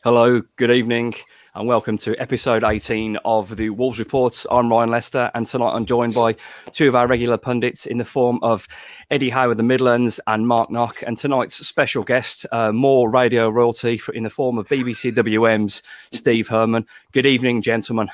Hello, good evening, and welcome to episode 18 of the Wolves Reports. I'm Ryan Lester, and tonight I'm joined by two of our regular pundits in the form of Eddie Howe of the Midlands and Mark Knock, and tonight's special guest, more radio royalty in the form of BBC WM's Steve Fuhrman. Good evening, gentlemen.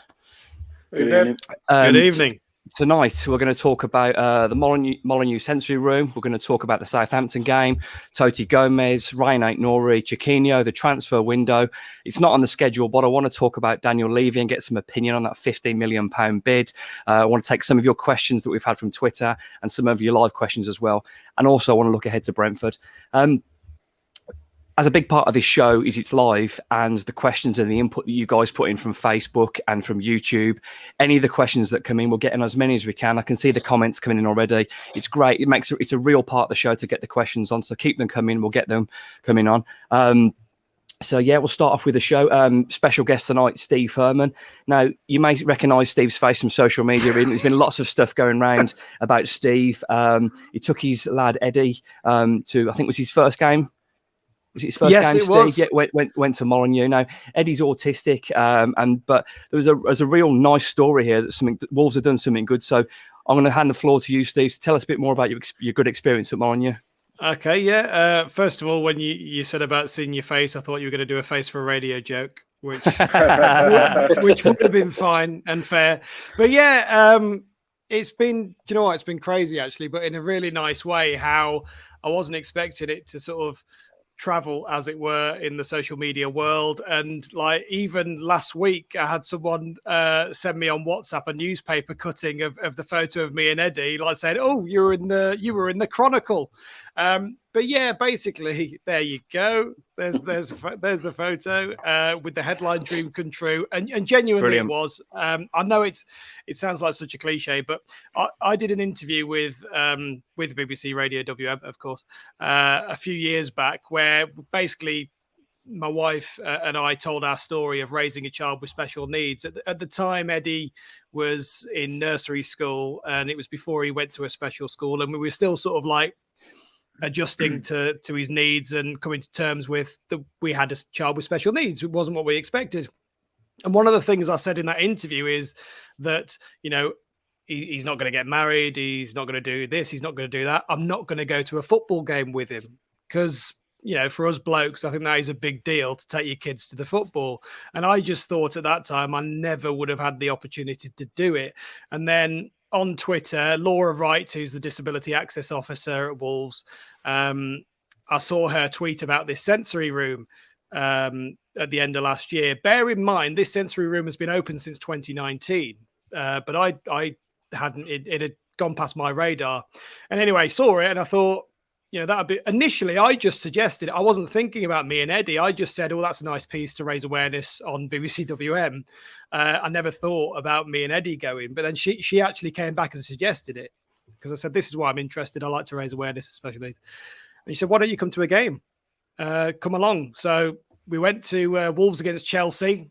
Good evening. Good evening. Tonight, we're going to talk about the Molineux sensory room. We're going to talk about the Southampton game, Tote Gomes, Rayan Ait-Nouri, Chiquinho, the transfer window. It's not on the schedule, but I want to talk about Daniel Levy and get some opinion on that £15 million bid. I want to take some of your questions that we've had from Twitter and some of your live questions as well. And also, I want to look ahead to Brentford. As a big part of this show is it's live, and the questions and the input that you guys put in from Facebook and from YouTube, any of the questions that come in, we'll get in as many as we can. I can see the comments coming in already. It's great. It's a real part of the show to get the questions on. So keep them coming. We'll get them coming on. So yeah, we'll start off with the show. Special guest tonight, Steve Fuhrman. Now, you may recognise Steve's face from social media. There's been lots of stuff going around about Steve. He took his lad Eddie to, I think it was his first game. Was it his first game, Steve? Was. Yeah, went to Molineux. Now, Eddie's autistic, but there was a real nice story here that Wolves have done something good. So I'm going to hand the floor to you, Steve. So tell us a bit more about your good experience at Molineux. Okay, yeah. First of all, when you said about seeing your face, I thought you were going to do a face for a radio joke, which would have been fine and fair. But yeah, it's been, you know what? It's been crazy actually, but in a really nice way. How I wasn't expecting it to sort of travel, as it were, in the social media world. And like even last week I had someone send me on WhatsApp a newspaper cutting of the photo of me and Eddie, like saying, oh, you were in the Chronicle. But yeah, basically there you go, there's the photo with the headline "Dream Come True," and genuinely Brilliant. It was. I know it sounds like such a cliche, but I did an interview with BBC Radio WM, of course, a few years back, where basically my wife and I told our story of raising a child with special needs. At the time, Eddie was in nursery school, and it was before he went to a special school, and we were still sort of like adjusting to his needs and coming to terms with we had a child with special needs. It wasn't what we expected. And one of the things I said in that interview is that, you know, he's not going to get married. He's not going to do this. He's not going to do that. I'm not going to go to a football game with him because, you know, for us blokes, I think that is a big deal to take your kids to the football. And I just thought at that time I never would have had the opportunity to do it. And then on Twitter, Laura Wright, who's the disability access officer at Wolves, I saw her tweet about this sensory room at the end of last year. Bear in mind, this sensory room has been open since 2019, but I hadn't. It had gone past my radar. And anyway, saw it and I thought, you know, that'd be. Initially, I just suggested. I wasn't thinking about me and Eddie. I just said, "Oh, that's a nice piece to raise awareness on BBC WM." I never thought about me and Eddie going, but then she actually came back and suggested it because I said, "This is why I'm interested. I like to raise awareness, especially." And she said, "Why don't you come to a game? Come along." So we went to Wolves against Chelsea.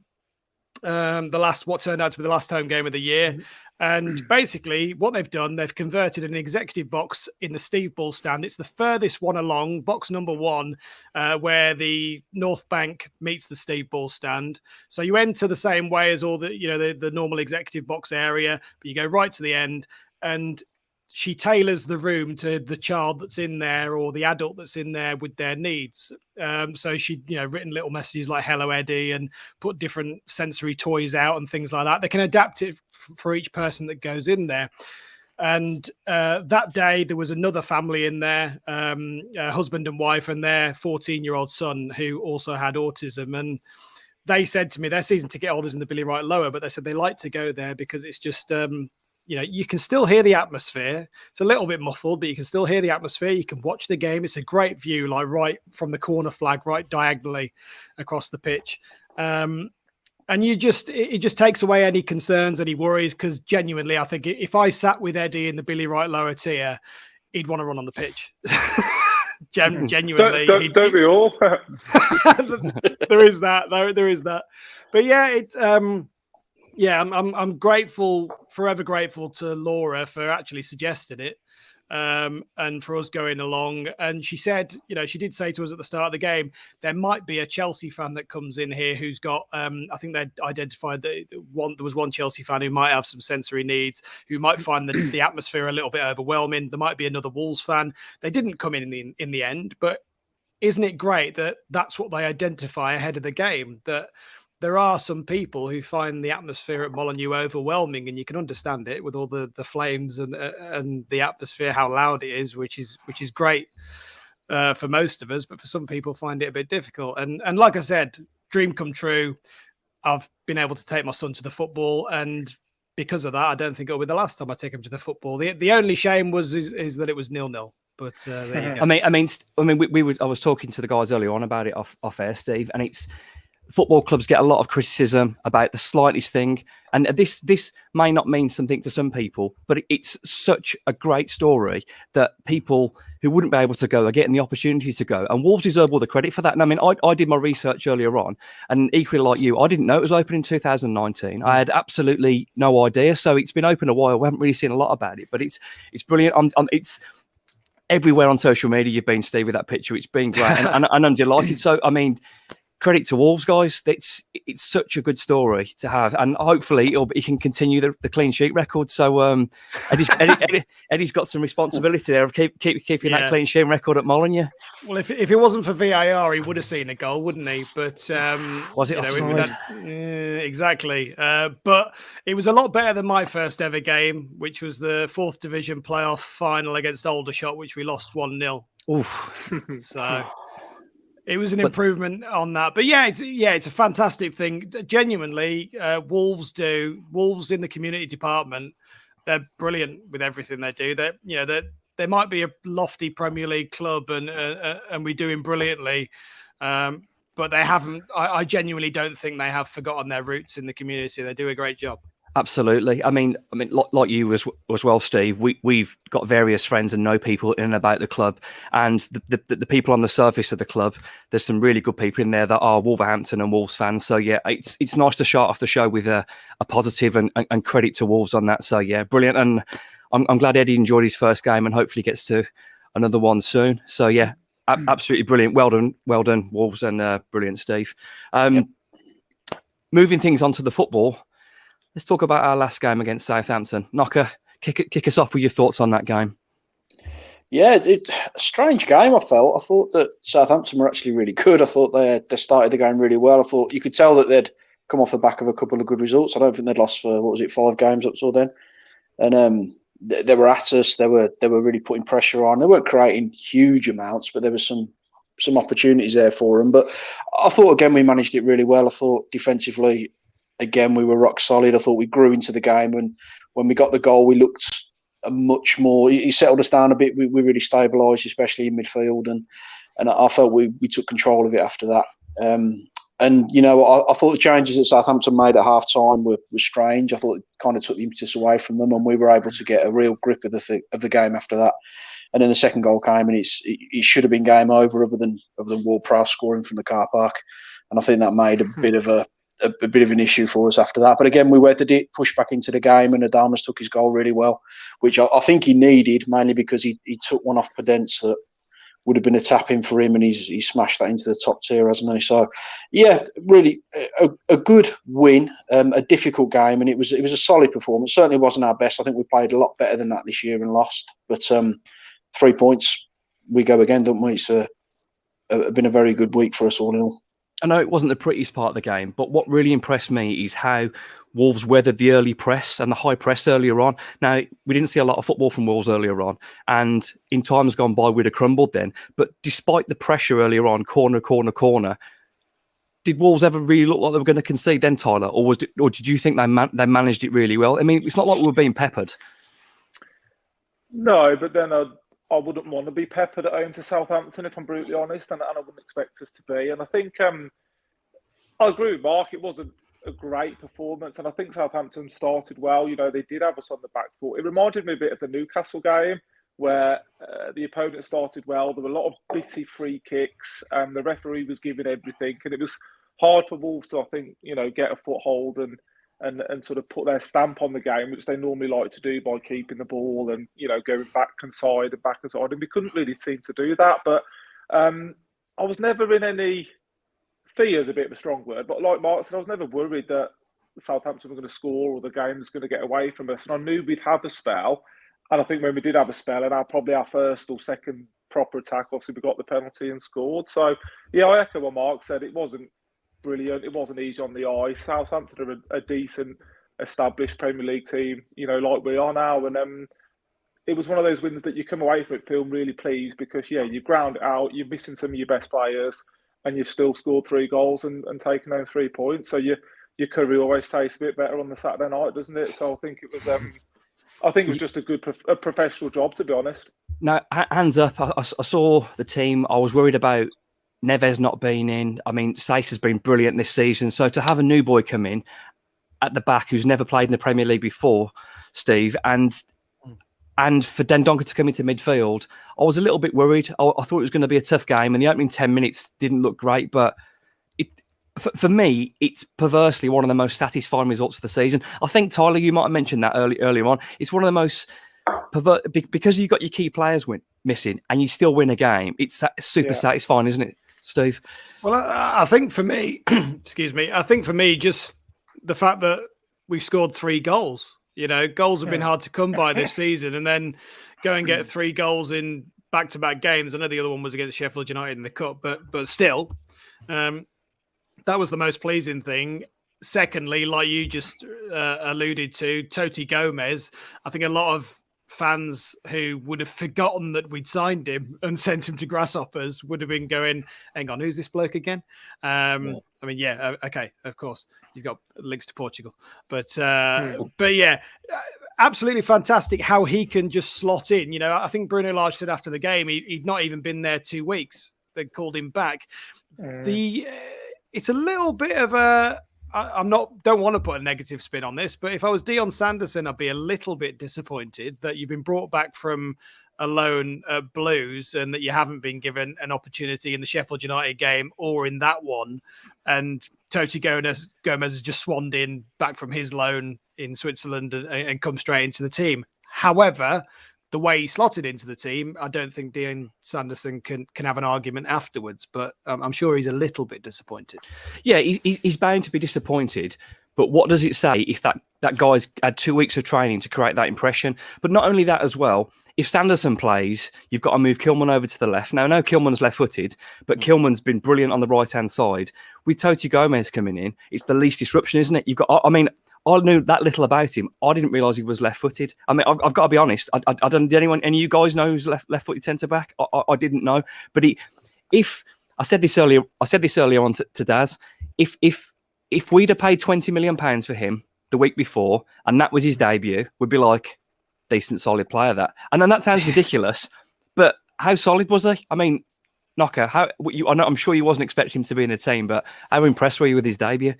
What turned out to be the last home game of the year. And basically what they've done, they've converted an executive box in the Steve Bull stand. It's the furthest one along, box number 1, where the North Bank meets the Steve Bull stand. So you enter the same way as all the normal executive box area, but you go right to the end, and she tailors the room to the child that's in there or the adult that's in there with their needs. So she, written little messages like "Hello, Eddie," and put different sensory toys out and things like that. They can adapt it for each person that goes in there. And that day there was another family in there, a husband and wife and their 14-year-old son who also had autism. And they said to me, their season ticket holders in the Billy Wright Lower, but they said they like to go there because it's just, you can still hear the atmosphere. It's a little bit muffled, but you can still hear the atmosphere. You can watch the game. It's a great view, like right from the corner flag, right diagonally across the pitch. And it just takes away any concerns, any worries, because genuinely, I think if I sat with Eddie in the Billy Wright Lower tier, he'd want to run on the pitch. Genuinely. Don't we all? There is that. There is that. But yeah, I'm grateful, forever grateful to Laura for actually suggesting it. and for us going along. And she said, she did say to us at the start of the game, there might be a Chelsea fan that comes in here who's got, I think they identified that there was one Chelsea fan who might have some sensory needs, who might find the atmosphere a little bit overwhelming. There might be another Wolves fan. They didn't come in the end, but isn't it great that that's what they identify ahead of the game, that there are some people who find the atmosphere at Molineux overwhelming, and you can understand it with all the flames and the atmosphere, how loud it is, which is great for most of us, but for some people find it a bit difficult. And like I said, dream come true. I've been able to take my son to the football, and because of that, I don't think it'll be the last time I take him to the football. The only shame is that it was 0-0. But there you go. I mean, I was talking to the guys earlier on about it off air, Steve, and it's football clubs get a lot of criticism about the slightest thing, and this may not mean something to some people, but it's such a great story that people who wouldn't be able to go are getting the opportunity to go, and Wolves deserve all the credit for that. And I mean, I did my research earlier on, and equally like you, I didn't know it was open in 2019. I had absolutely no idea, so it's been open a while. We haven't really seen a lot about it, but it's brilliant. It's everywhere on social media you've been, Steve, with that picture. It's been great, and I'm delighted. So, I mean, credit to Wolves, guys. It's such a good story to have, and hopefully he can continue the clean sheet record. So Eddie's got some responsibility there of keeping that clean sheet record at Molineux. Well, if it wasn't for VAR, he would have seen a goal, wouldn't he? But was it offside? Exactly. But it was a lot better than my first ever game, which was the 4th Division playoff final against Aldershot, which we lost 1-0. Oof. So it was an improvement on that. But it's a fantastic thing. Genuinely, Wolves in the community department, they're brilliant with everything they do. They might be a lofty Premier League club and we're doing brilliantly. But they haven't. I genuinely don't think they have forgotten their roots in the community. They do a great job. Absolutely. I mean, like you as well, Steve. We've got various friends and know people in and about the club, and the people on the surface of the club. There's some really good people in there that are Wolverhampton and Wolves fans. So yeah, it's nice to start off the show with a positive and credit to Wolves on that. So yeah, brilliant. And I'm glad Eddie enjoyed his first game and hopefully gets to another one soon. So yeah, absolutely brilliant. Well done, Wolves, and brilliant, Steve. Moving things onto the football. Let's talk about our last game against Southampton. Knocker, kick us off with your thoughts on that game. Yeah, a strange game, I felt. I thought that Southampton were actually really good. I thought they started the game really well. I thought you could tell that they'd come off the back of a couple of good results. I don't think they'd lost for, 5 games up till then. And they were at us. They were really putting pressure on. They weren't creating huge amounts, but there was some opportunities there for them. But I thought, again, we managed it really well. I thought defensively, again, we were rock solid. I thought we grew into the game, and when we got the goal, we looked much more. He settled us down a bit. We really stabilised, especially in midfield, and I felt we took control of it after that. And I thought the changes that Southampton made at half time were strange. I thought it kind of took the impetus away from them, and we were able to get a real grip of the game after that. And then the second goal came, and it should have been game over, other than Ward-Prowse scoring from the car park. And I think that made a bit of an issue for us after that. But again, we weathered it, pushed back into the game, and Adamas took his goal really well, which I think he needed, mainly because he took one off Podence that would have been a tap-in for him, and he smashed that into the top tier, hasn't he? So, yeah, really a good win, a difficult game, and it was a solid performance. Certainly wasn't our best. I think we played a lot better than that this year and lost. But 3 points, we go again, don't we? It's been a very good week for us all in all. I know it wasn't the prettiest part of the game, but what really impressed me is how Wolves weathered the early press and the high press earlier on. Now, we didn't see a lot of football from Wolves earlier on, and in times gone by, we'd have crumbled then. But despite the pressure earlier on, corner, did Wolves ever really look like they were going to concede then, Tyler? Or did you think they managed it really well? I mean, it's not like we were being peppered. No, but then I wouldn't want to be peppered at home to Southampton, if I'm brutally honest, and I wouldn't expect us to be. And I think I agree with Mark. It wasn't a great performance, and I think Southampton started well. They did have us on the back foot. It reminded me a bit of the Newcastle game, where the opponent started well. There were a lot of bitty free kicks, and the referee was giving everything, and it was hard for Wolves to, I think, get a foothold and sort of put their stamp on the game, which they normally like to do by keeping the ball and, you know, going back and side and back and side. And we couldn't really seem to do that. But I was never in any fear is a bit of a strong word, but like Mark said, I was never worried that Southampton were going to score or the game was going to get away from us. And I knew we'd have a spell. And I think when we did have a spell, and probably our first or second proper attack, obviously we got the penalty and scored. So, yeah, I echo what Mark said. It wasn't brilliant. It wasn't easy on the eye. Southampton are a decent, established Premier League team, you know, like we are now. And it was one of those wins that you come away from it feeling really pleased because, yeah, you ground it out, you're missing some of your best players, and you've still scored 3 goals and taken home 3 points. So your curry always tastes a bit better on the Saturday night, doesn't it? So I think it was just a good professional job, to be honest. Now, hands up. I saw the team. I was worried about Neves not being in. I mean, Sace has been brilliant this season. So to have a new boy come in at the back who's never played in the Premier League before, Steve, and for Dendoncker to come into midfield, I was a little bit worried. I thought it was going to be a tough game, and the opening 10 minutes didn't look great. But for me, it's perversely one of the most satisfying results of the season. I think, Tyler, you might have mentioned that earlier on. It's one of the most because you got your key players missing and you still win a game. It's super satisfying, isn't it, Steve? Well, I think for me, excuse me, just the fact that we scored 3 goals. You know, goals have been hard to come by this season, and then go and get 3 goals in back-to-back games. I know the other one was against Sheffield United in the cup, but still, that was the most pleasing thing. Secondly, like you just alluded to, Tote Gomes, I think a lot of fans who would have forgotten that we'd signed him and sent him to Grasshoppers would have been going, hang on, who's this bloke again? I mean, okay, of course, he's got links to Portugal. But yeah, absolutely fantastic how he can just slot in. You know, I think Bruno Lage said after the game, he'd not even been there 2 weeks. They called him back. It's a little bit of a... don't want to put a negative spin on this, but if I was Dion Sanderson, I'd be a little bit disappointed that you've been brought back from a loan at Blues and that you haven't been given an opportunity in the Sheffield United game or in that one. And Tote Gomes has just swanned in back from his loan in Switzerland and come straight into the team. However, the way he slotted into the team, I don't think Dion Sanderson can have an argument afterwards, but I'm sure he's a little bit disappointed. Yeah, he's bound to be disappointed, but what does it say if that guy's had 2 weeks of training to create that impression? But not only that as well, if Sanderson plays, you've got to move Kilman over to the left. Now, I know Kilman's left-footed, but Kilman's been brilliant on the right-hand side. With Tote Gomes coming in, it's the least disruption, isn't it? I knew that little about him. I didn't realise he was left-footed. I mean, I've got to be honest. I don't. Did any of you guys know who's left-footed centre back? I didn't know. But if I said this earlier on to Daz, if we'd have paid £20 million for him the week before, and that was his debut, we'd be like, decent, solid player that. And then that sounds ridiculous, but how solid was he? I mean, Knocker, I'm sure you wasn't expecting him to be in the team, but how impressed were you with his debut?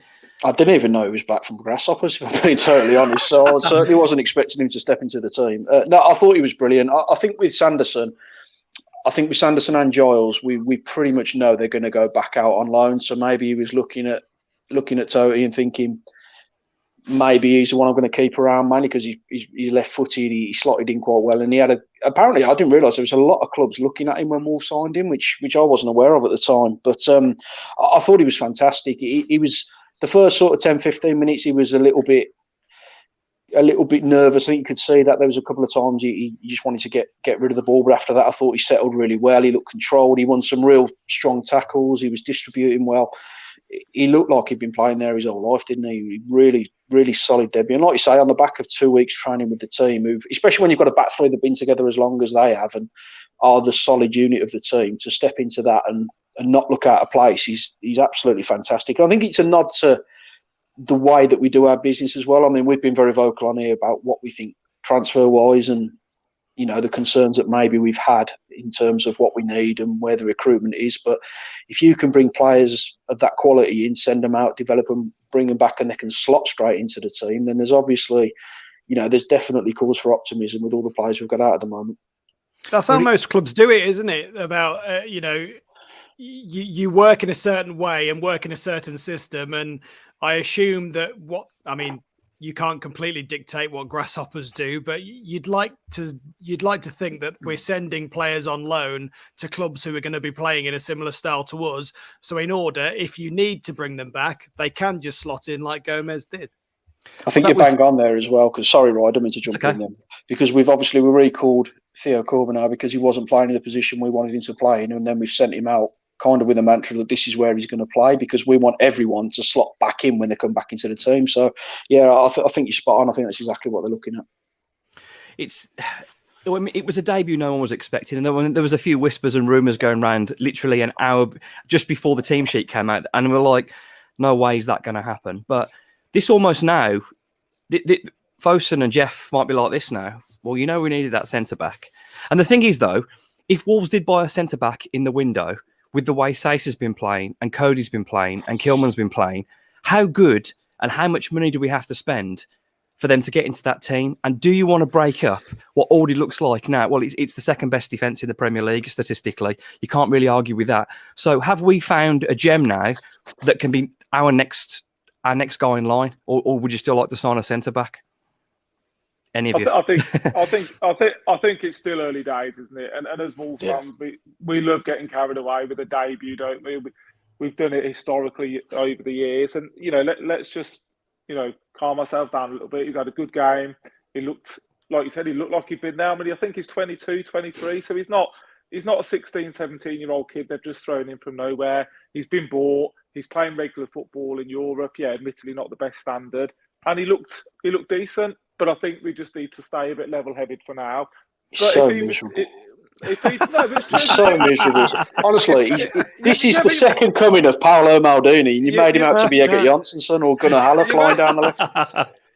I didn't even know he was back from Grasshoppers, if I'm being totally honest. So I certainly wasn't expecting him to step into the team. No, I thought he was brilliant. I think with Sanderson and Giles, we pretty much know they're going to go back out on loan. So maybe he was looking at Tote and thinking maybe he's the one I'm going to keep around, mainly because he's left-footed. He slotted in quite well, and he had apparently I didn't realise there was a lot of clubs looking at him when Wolves signed him, which I wasn't aware of at the time. But I thought he was fantastic. He was. The first sort of 10, 15 minutes, he was a little bit nervous. I think you could see that there was a couple of times he just wanted to get rid of the ball. But after that, I thought he settled really well. He looked controlled. He won some real strong tackles. He was distributing well. He looked like he'd been playing there his whole life, didn't he? Really, really solid debut. And like you say, on the back of 2 weeks training with the team, especially when you've got a back three that have been together as long as they have and are the solid unit of the team, to step into that and not look out of place, he's absolutely fantastic. And I think it's a nod to the way that we do our business as well. I mean, we've been very vocal on here about what we think transfer-wise and, you know, the concerns that maybe we've had in terms of what we need and where the recruitment is. But if you can bring players of that quality in, send them out, develop them, bring them back, and they can slot straight into the team, then there's obviously, you know, there's definitely cause for optimism with all the players we've got out at the moment. That's how most clubs do it, isn't it? About, you know, you work in a certain way and work in a certain system, and I assume that you can't completely dictate what grasshoppers do, but you'd like to think that we're sending players on loan to clubs who are going to be playing in a similar style to us. So in order, if you need to bring them back, they can just slot in like Gomez did. I think you're bang on there as well. Because sorry, Roy, I don't mean to jump in there. Because we recalled Theo Corbenar because he wasn't playing in the position we wanted him to play in, and then we've sent him out kind of with a mantra that this is where he's going to play because we want everyone to slot back in when they come back into the team. So, yeah, I think you're spot on. I think that's exactly what they're looking at. It was a debut no one was expecting, and there was a few whispers and rumours going around literally an hour just before the team sheet came out, and we're like, no way is that going to happen. But this almost now, Fosun and Jeff might be like this now. Well, we needed that centre-back. And the thing is, though, if Wolves did buy a centre-back in the window, with the way Sace has been playing and Cody's been playing and Kilman's been playing, how good and how much money do we have to spend for them to get into that team? And do you want to break up what already looks like now? Well, it's the second best defence in the Premier League statistically. You can't really argue with that. So have we found a gem now that can be our next guy in line, or would you still like to sign a centre back? Any of you? I think it's still early days, isn't it? And as Wolves fans, we love getting carried away with a debut, don't we? We've done it historically over the years, and let's just calm ourselves down a little bit. He's had a good game. He looked, like you said, like he'd been there. I think he's 22, 23, so he's not a 16, 17-year-old kid they've just thrown in from nowhere. He's been bought. He's playing regular football in Europe. Yeah, admittedly not the best standard, and he looked decent. But I think we just need to stay a bit level-headed for now. But so miserable. So miserable. Honestly, this is the second coming of Paolo Maldini, and you made him out to be Egert Janssonson or Gunnar Haller flying down the left.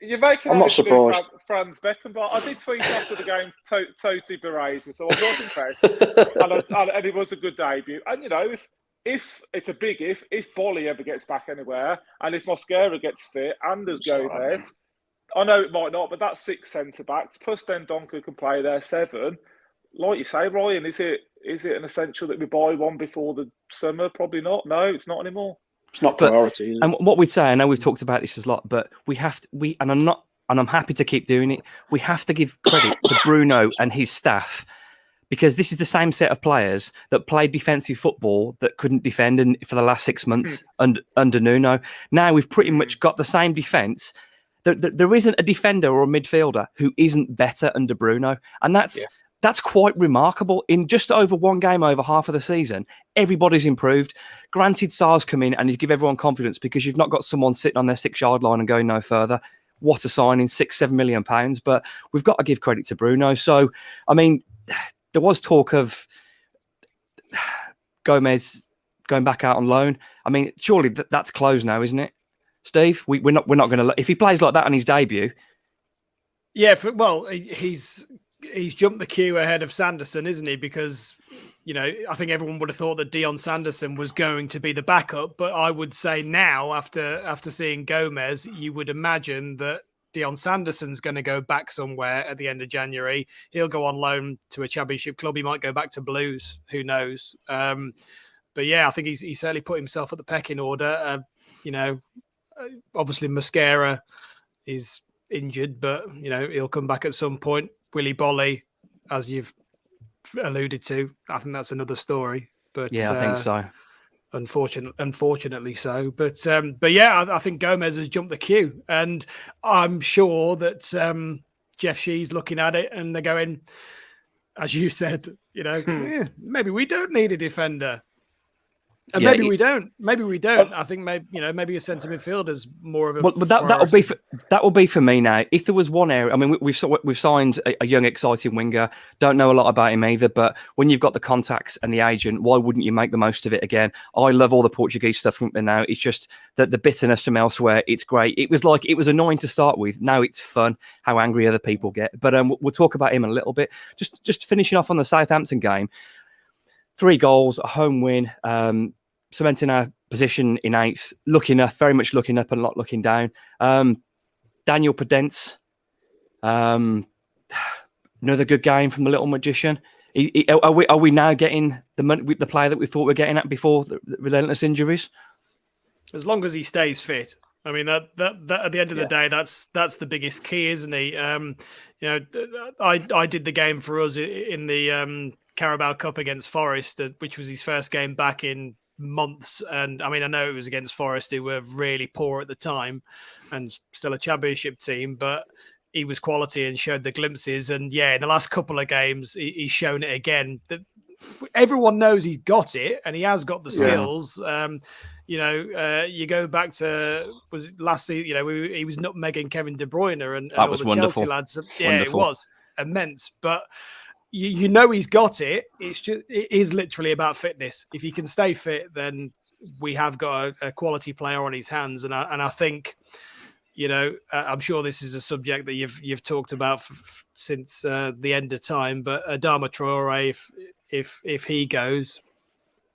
You're making I'm not surprised. Franz Beckenbauer. I did tweet after the game, Tote Gomes, so I was impressed. and it was a good debut. And, if it's a big if Bolly ever gets back anywhere, and if Mosquera gets fit, and there's Gomez, I know it might not, but that's 6 centre-backs, plus then Donker can play there 7. Like you say, Ryan, is it an essential that we buy one before the summer? Probably not. No, it's not anymore. It's not priority. And what we'd say, I know we've talked about this a lot, but I'm happy to keep doing it. We have to give credit to Bruno and his staff, because this is the same set of players that played defensive football that couldn't defend for the last 6 months under Nuno. Now we've pretty much got the same defence. There isn't a defender or a midfielder who isn't better under Bruno. And that's quite remarkable. In just over one game over half of the season, everybody's improved. Granted, Sarr's come in and he's give everyone confidence because you've not got someone sitting on their 6-yard line and going no further. What a signing, £6-7 million. But we've got to give credit to Bruno. So, there was talk of Gomez going back out on loan. Surely that's closed now, isn't it? Steve, we're not going to. If he plays like that on his debut, he's jumped the queue ahead of Sanderson, isn't he? Because I think everyone would have thought that Dion Sanderson was going to be the backup, but I would say now, after seeing Gomez, you would imagine that Dion Sanderson's going to go back somewhere at the end of January. He'll go on loan to a championship club. He might go back to Blues. Who knows? But yeah, I think he's certainly put himself at the pecking order. Obviously Mosquera is injured, but he'll come back at some point. Willy Bolly, as you've alluded to, I think that's another story. But yeah, I think so. Unfortunately so. But yeah, I think Gomez has jumped the queue, and I'm sure that Jeff Shee's looking at it and they're going, as you said, maybe we don't need a defender. And maybe we don't. Maybe we don't. I think maybe a centre midfielder is more of a. But that will be for me now. If there was one area, we've signed a young, exciting winger. Don't know a lot about him either. But when you've got the contacts and the agent, why wouldn't you make the most of it again? I love all the Portuguese stuff from now. It's just that the bitterness from elsewhere. It's great. It was annoying to start with. Now it's fun how angry other people get. But we'll talk about him a little bit. Just finishing off on the Southampton game. 3 goals, a home win. Cementing our position in 8th, very much looking up and not looking down. Daniel Podence, another good game from the little magician. Are we now getting the player that we thought we were getting at before the relentless injuries? As long as he stays fit, I mean that at the end of the day, that's the biggest key, isn't he? I did the game for us in the Carabao Cup against Forest, which was his first game back in months. And I mean, I know it was against Forest, who were really poor at the time, and still a championship team, but he was quality and showed the glimpses. And yeah, in the last couple of games, he's shown it again. That everyone knows he's got it, and he has got the skills. You go back to was it last season? He was nutmegging Kevin De Bruyne and that was all the wonderful. Chelsea lads. Yeah, Wonderful. it was immense. But you know he's got it. It is literally about fitness. If he can stay fit, then we have got a quality player on his hands. And I think, I'm sure this is a subject that you've talked about since the end of time. But Adama Traore, if he goes,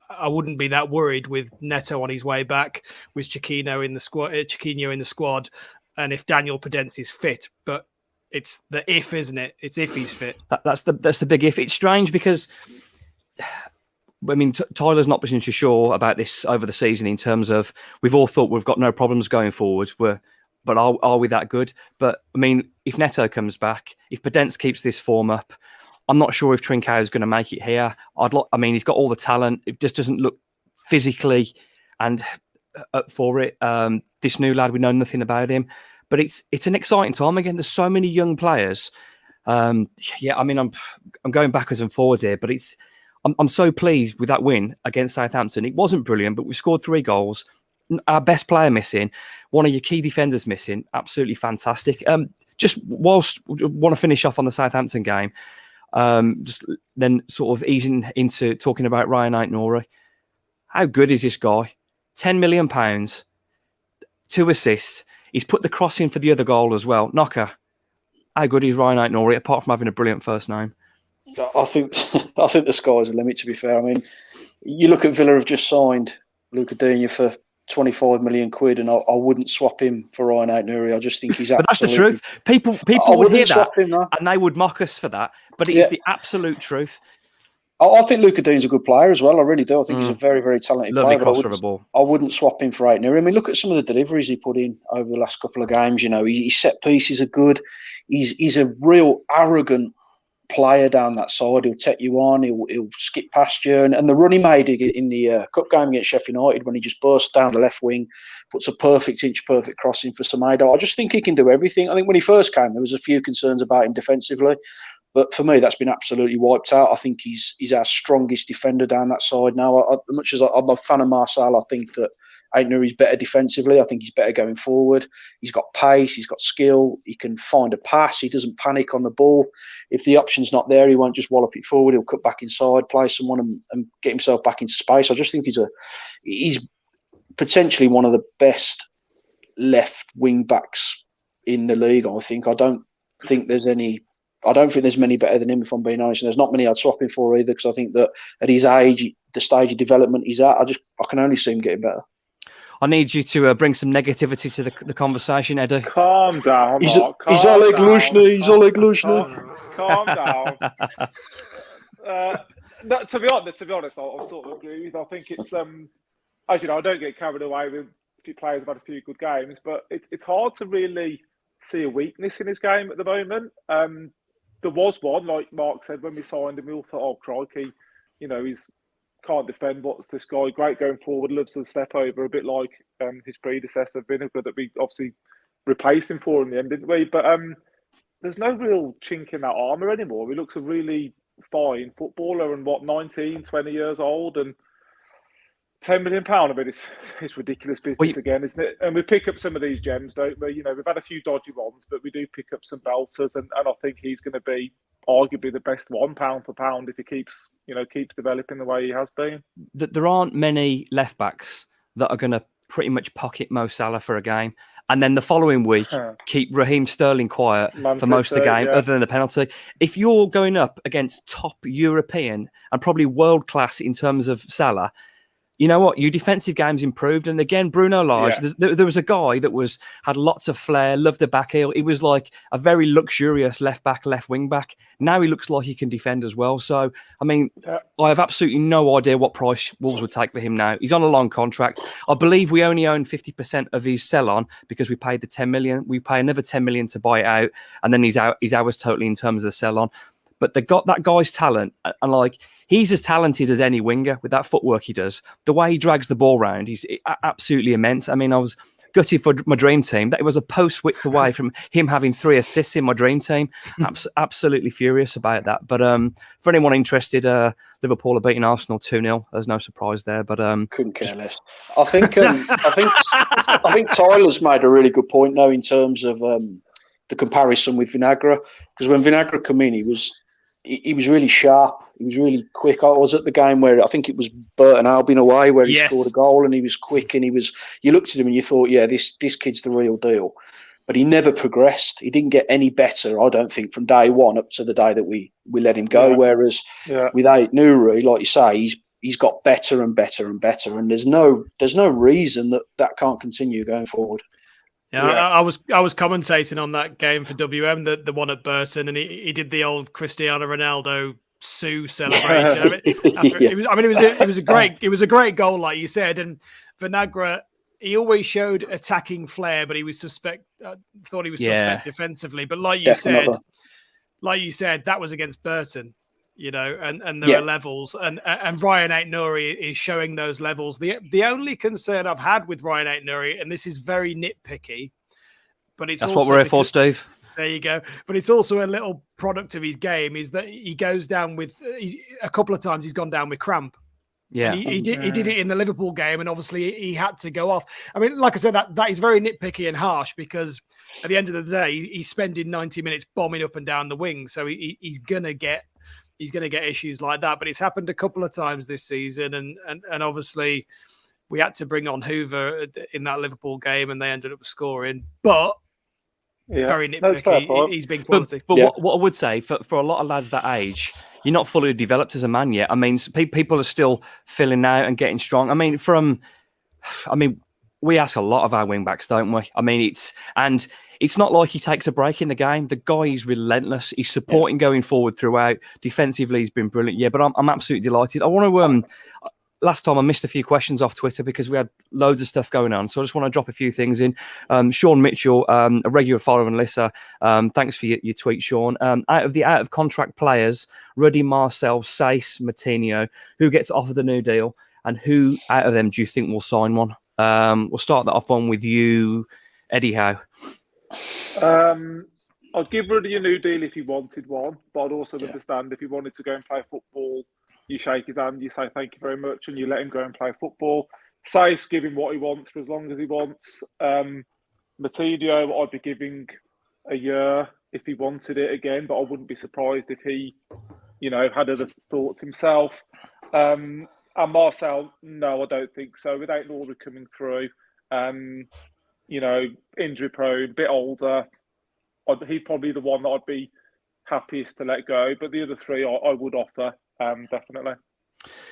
I wouldn't be that worried with Neto on his way back, with Chiquinho in the squad, and if Daniel Podence is fit. But it's the if, isn't it? It's if he's fit. That's the big if. It's strange because, I mean, Tyler's not been too sure about this over the season in terms of we've all thought we've got no problems going forward. But are we that good? But I mean, if Neto comes back, if Podence keeps this form up, I'm not sure if Trincao is going to make it here. He's got all the talent. It just doesn't look physically and up for it. This new lad, we know nothing about him, but it's an exciting time again. There's so many young players. I'm going backwards and forwards here, but I'm so pleased with that win against Southampton. It wasn't brilliant, but we scored 3 goals. Our best player missing, one of your key defenders missing. Absolutely fantastic. Just whilst I want to finish off on the Southampton game. Just then sort of easing into talking about Rayan Ait-Nouri. How good is this guy? £10 million, 2 assists. He's put the cross in for the other goal as well. Knocker. How good is Rayan Ait-Nouri, apart from having a brilliant first name? I think the sky's the limit, to be fair. I mean, you look at Villa have just signed Luca Digne for 25 million quid, and I wouldn't swap him for Rayan Ait-Nouri. I just think he's But that's the truth. People would hear that and they would mock us for that. But it is the absolute truth. I think Luca Digne's a good player as well. I really do. I think he's a very, very talented Lovely player. crosser of a ball. I wouldn't swap him for Ait-Nouri. I mean, look at some of the deliveries he put in over the last couple of games. His set pieces are good. He's a real arrogant player down that side. He'll take you on. He'll skip past you. And the run he made in the cup game against Sheffield United, when he just burst down the left wing, puts a perfect crossing for Semedo. I just think he can do everything. I think when he first came, there was a few concerns about him defensively. But for me, that's been absolutely wiped out. I think he's our strongest defender down that side now. As much as I'm a fan of Marcel, I think that Ait-Nouri's better defensively. I think he's better going forward. He's got pace. He's got skill. He can find a pass. He doesn't panic on the ball. If the option's not there, he won't just wallop it forward. He'll cut back inside, play someone, and get himself back into space. I just think he's potentially one of the best left wing backs in the league. I don't think there's many better than him, if I'm being honest. And there's not many I'd swap him for either, because I think that at his age, the stage of development he's at, I can only see him getting better. I need you to bring some negativity to the conversation, Eddie. Calm down, He's Mark. Oleg Lushny. Calm down. To be honest, I sort of agree with you. I think it's as you know, I don't get carried away with a few players have had a few good games, but it's hard to really see a weakness in his game at the moment. There was one, like Mark said, when we signed him, we all thought, oh crikey, he's can't defend. What's this guy? Great going forward, loves to step over, a bit like his predecessor Vinegar, that we obviously replaced him for in the end, didn't we? But there's no real chink in that armour anymore. He looks a really fine footballer, and 19, 20 years old, and £10 million. I mean, it's ridiculous business again, isn't it? And we pick up some of these gems, don't we? We've had a few dodgy ones, but we do pick up some belters, and I think he's going to be arguably the best one, pound for pound, if he keeps developing the way he has been. There aren't many left backs that are going to pretty much pocket Mo Salah for a game, and then the following week keep Raheem Sterling quiet for most of the game, other than the penalty. If you're going up against top European and probably world class in terms of Salah, you know what? Your defensive game's improved. And again, Bruno Lage, there was a guy that had lots of flair, loved the back heel. He was like a very luxurious left back, left wing back. Now he looks like he can defend as well. So, I mean, I have absolutely no idea what price Wolves would take for him now. He's on a long contract. I believe we only own 50% of his sell-on because we paid the 10 million. We pay another 10 million to buy it out. And then he's ours totally in terms of the sell-on. But they got that guy's talent. And like, he's as talented as any winger with that footwork he does. The way he drags the ball around, he's absolutely immense. I mean, I was gutted for my dream team. That it was a post width away from him having 3 assists in my dream team. Absolutely furious about that. But for anyone interested, Liverpool are beating Arsenal 2-0. There's no surprise there. But couldn't care less. I think Tyler's made a really good point now in terms of the comparison with Vinagre, because when Vinagre came in, he was really sharp. He was really quick. I was at the game where I think it was Burton Albion away where he scored a goal, and he was quick, and you looked at him and you thought, yeah, this kid's the real deal. But he never progressed. He didn't get any better, I don't think, from day one up to the day that we let him go. Whereas with Ait-Nouri, like you say, he's got better and better and better, and there's no reason that can't continue going forward. Yeah, I was commentating on that game for WM, the one at Burton, and he did the old Cristiano Ronaldo Sue celebration. It was a great goal, like you said. And Vinagre, he always showed attacking flair, but he was suspect defensively. But like you said, that was against Burton. You know, and there are levels, and Rayan Ait-Nouri is showing those levels. The only concern I've had with Rayan Ait-Nouri, and this is very nitpicky, but that's what we're here for, Steve. There you go. But it's also a little product of his game is that he goes down with a couple of times he's gone down with cramp. Yeah, and he did it in the Liverpool game, and obviously he had to go off. I mean, like I said, that is very nitpicky and harsh because at the end of the day, he's spending 90 minutes bombing up and down the wing, so he's gonna get issues like that. But it's happened a couple of times this season, and obviously we had to bring on Hoover in that Liverpool game, and they ended up scoring. But very nitpicky. He's been quality. But what I would say for a lot of lads that age, you're not fully developed as a man yet. I mean, people are still filling out and getting strong. I mean, we ask a lot of our wing backs, don't we? I mean, it's not like he takes a break in the game. The guy is relentless. He's supporting going forward throughout. Defensively, he's been brilliant. Yeah, but I'm absolutely delighted. I want to. Last time I missed a few questions off Twitter because we had loads of stuff going on. So I just want to drop a few things in. Sean Mitchell, a regular follower and listener. Thanks for your tweet, Sean. Out of contract players, Ruddy, Marcel, Sace, Martinho, who gets offered a new deal, and who out of them do you think will sign one? We'll start that off on with you, Eddie Howe. I'd give Ruddy a new deal if he wanted one, but I'd also understand if he wanted to go and play football, you shake his hand, you say thank you very much, and you let him go and play football. Sace, give him what he wants for as long as he wants. Martinho, I'd be giving a year if he wanted it again, but I wouldn't be surprised if he, had other thoughts himself. And Marcel, no, I don't think so. With Ait-Nouri coming through, injury prone, bit older, he's probably the one that I'd be happiest to let go. But the other three, I would offer. Definitely.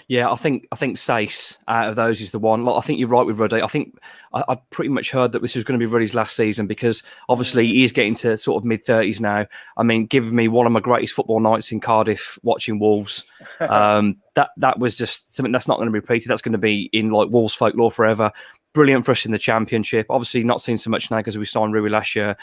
Yeah, I think Sace out of those is the one. I think you're right with Ruddy. I think I pretty much heard that this was going to be Ruddy's last season because obviously he is getting to sort of mid-30s now. I mean, give me one of my greatest football nights in Cardiff watching Wolves. That was just something that's not going to be repeated. That's going to be in like Wolves folklore forever. Brilliant for us in the Championship. Obviously not seen so much now because we signed Rui last year.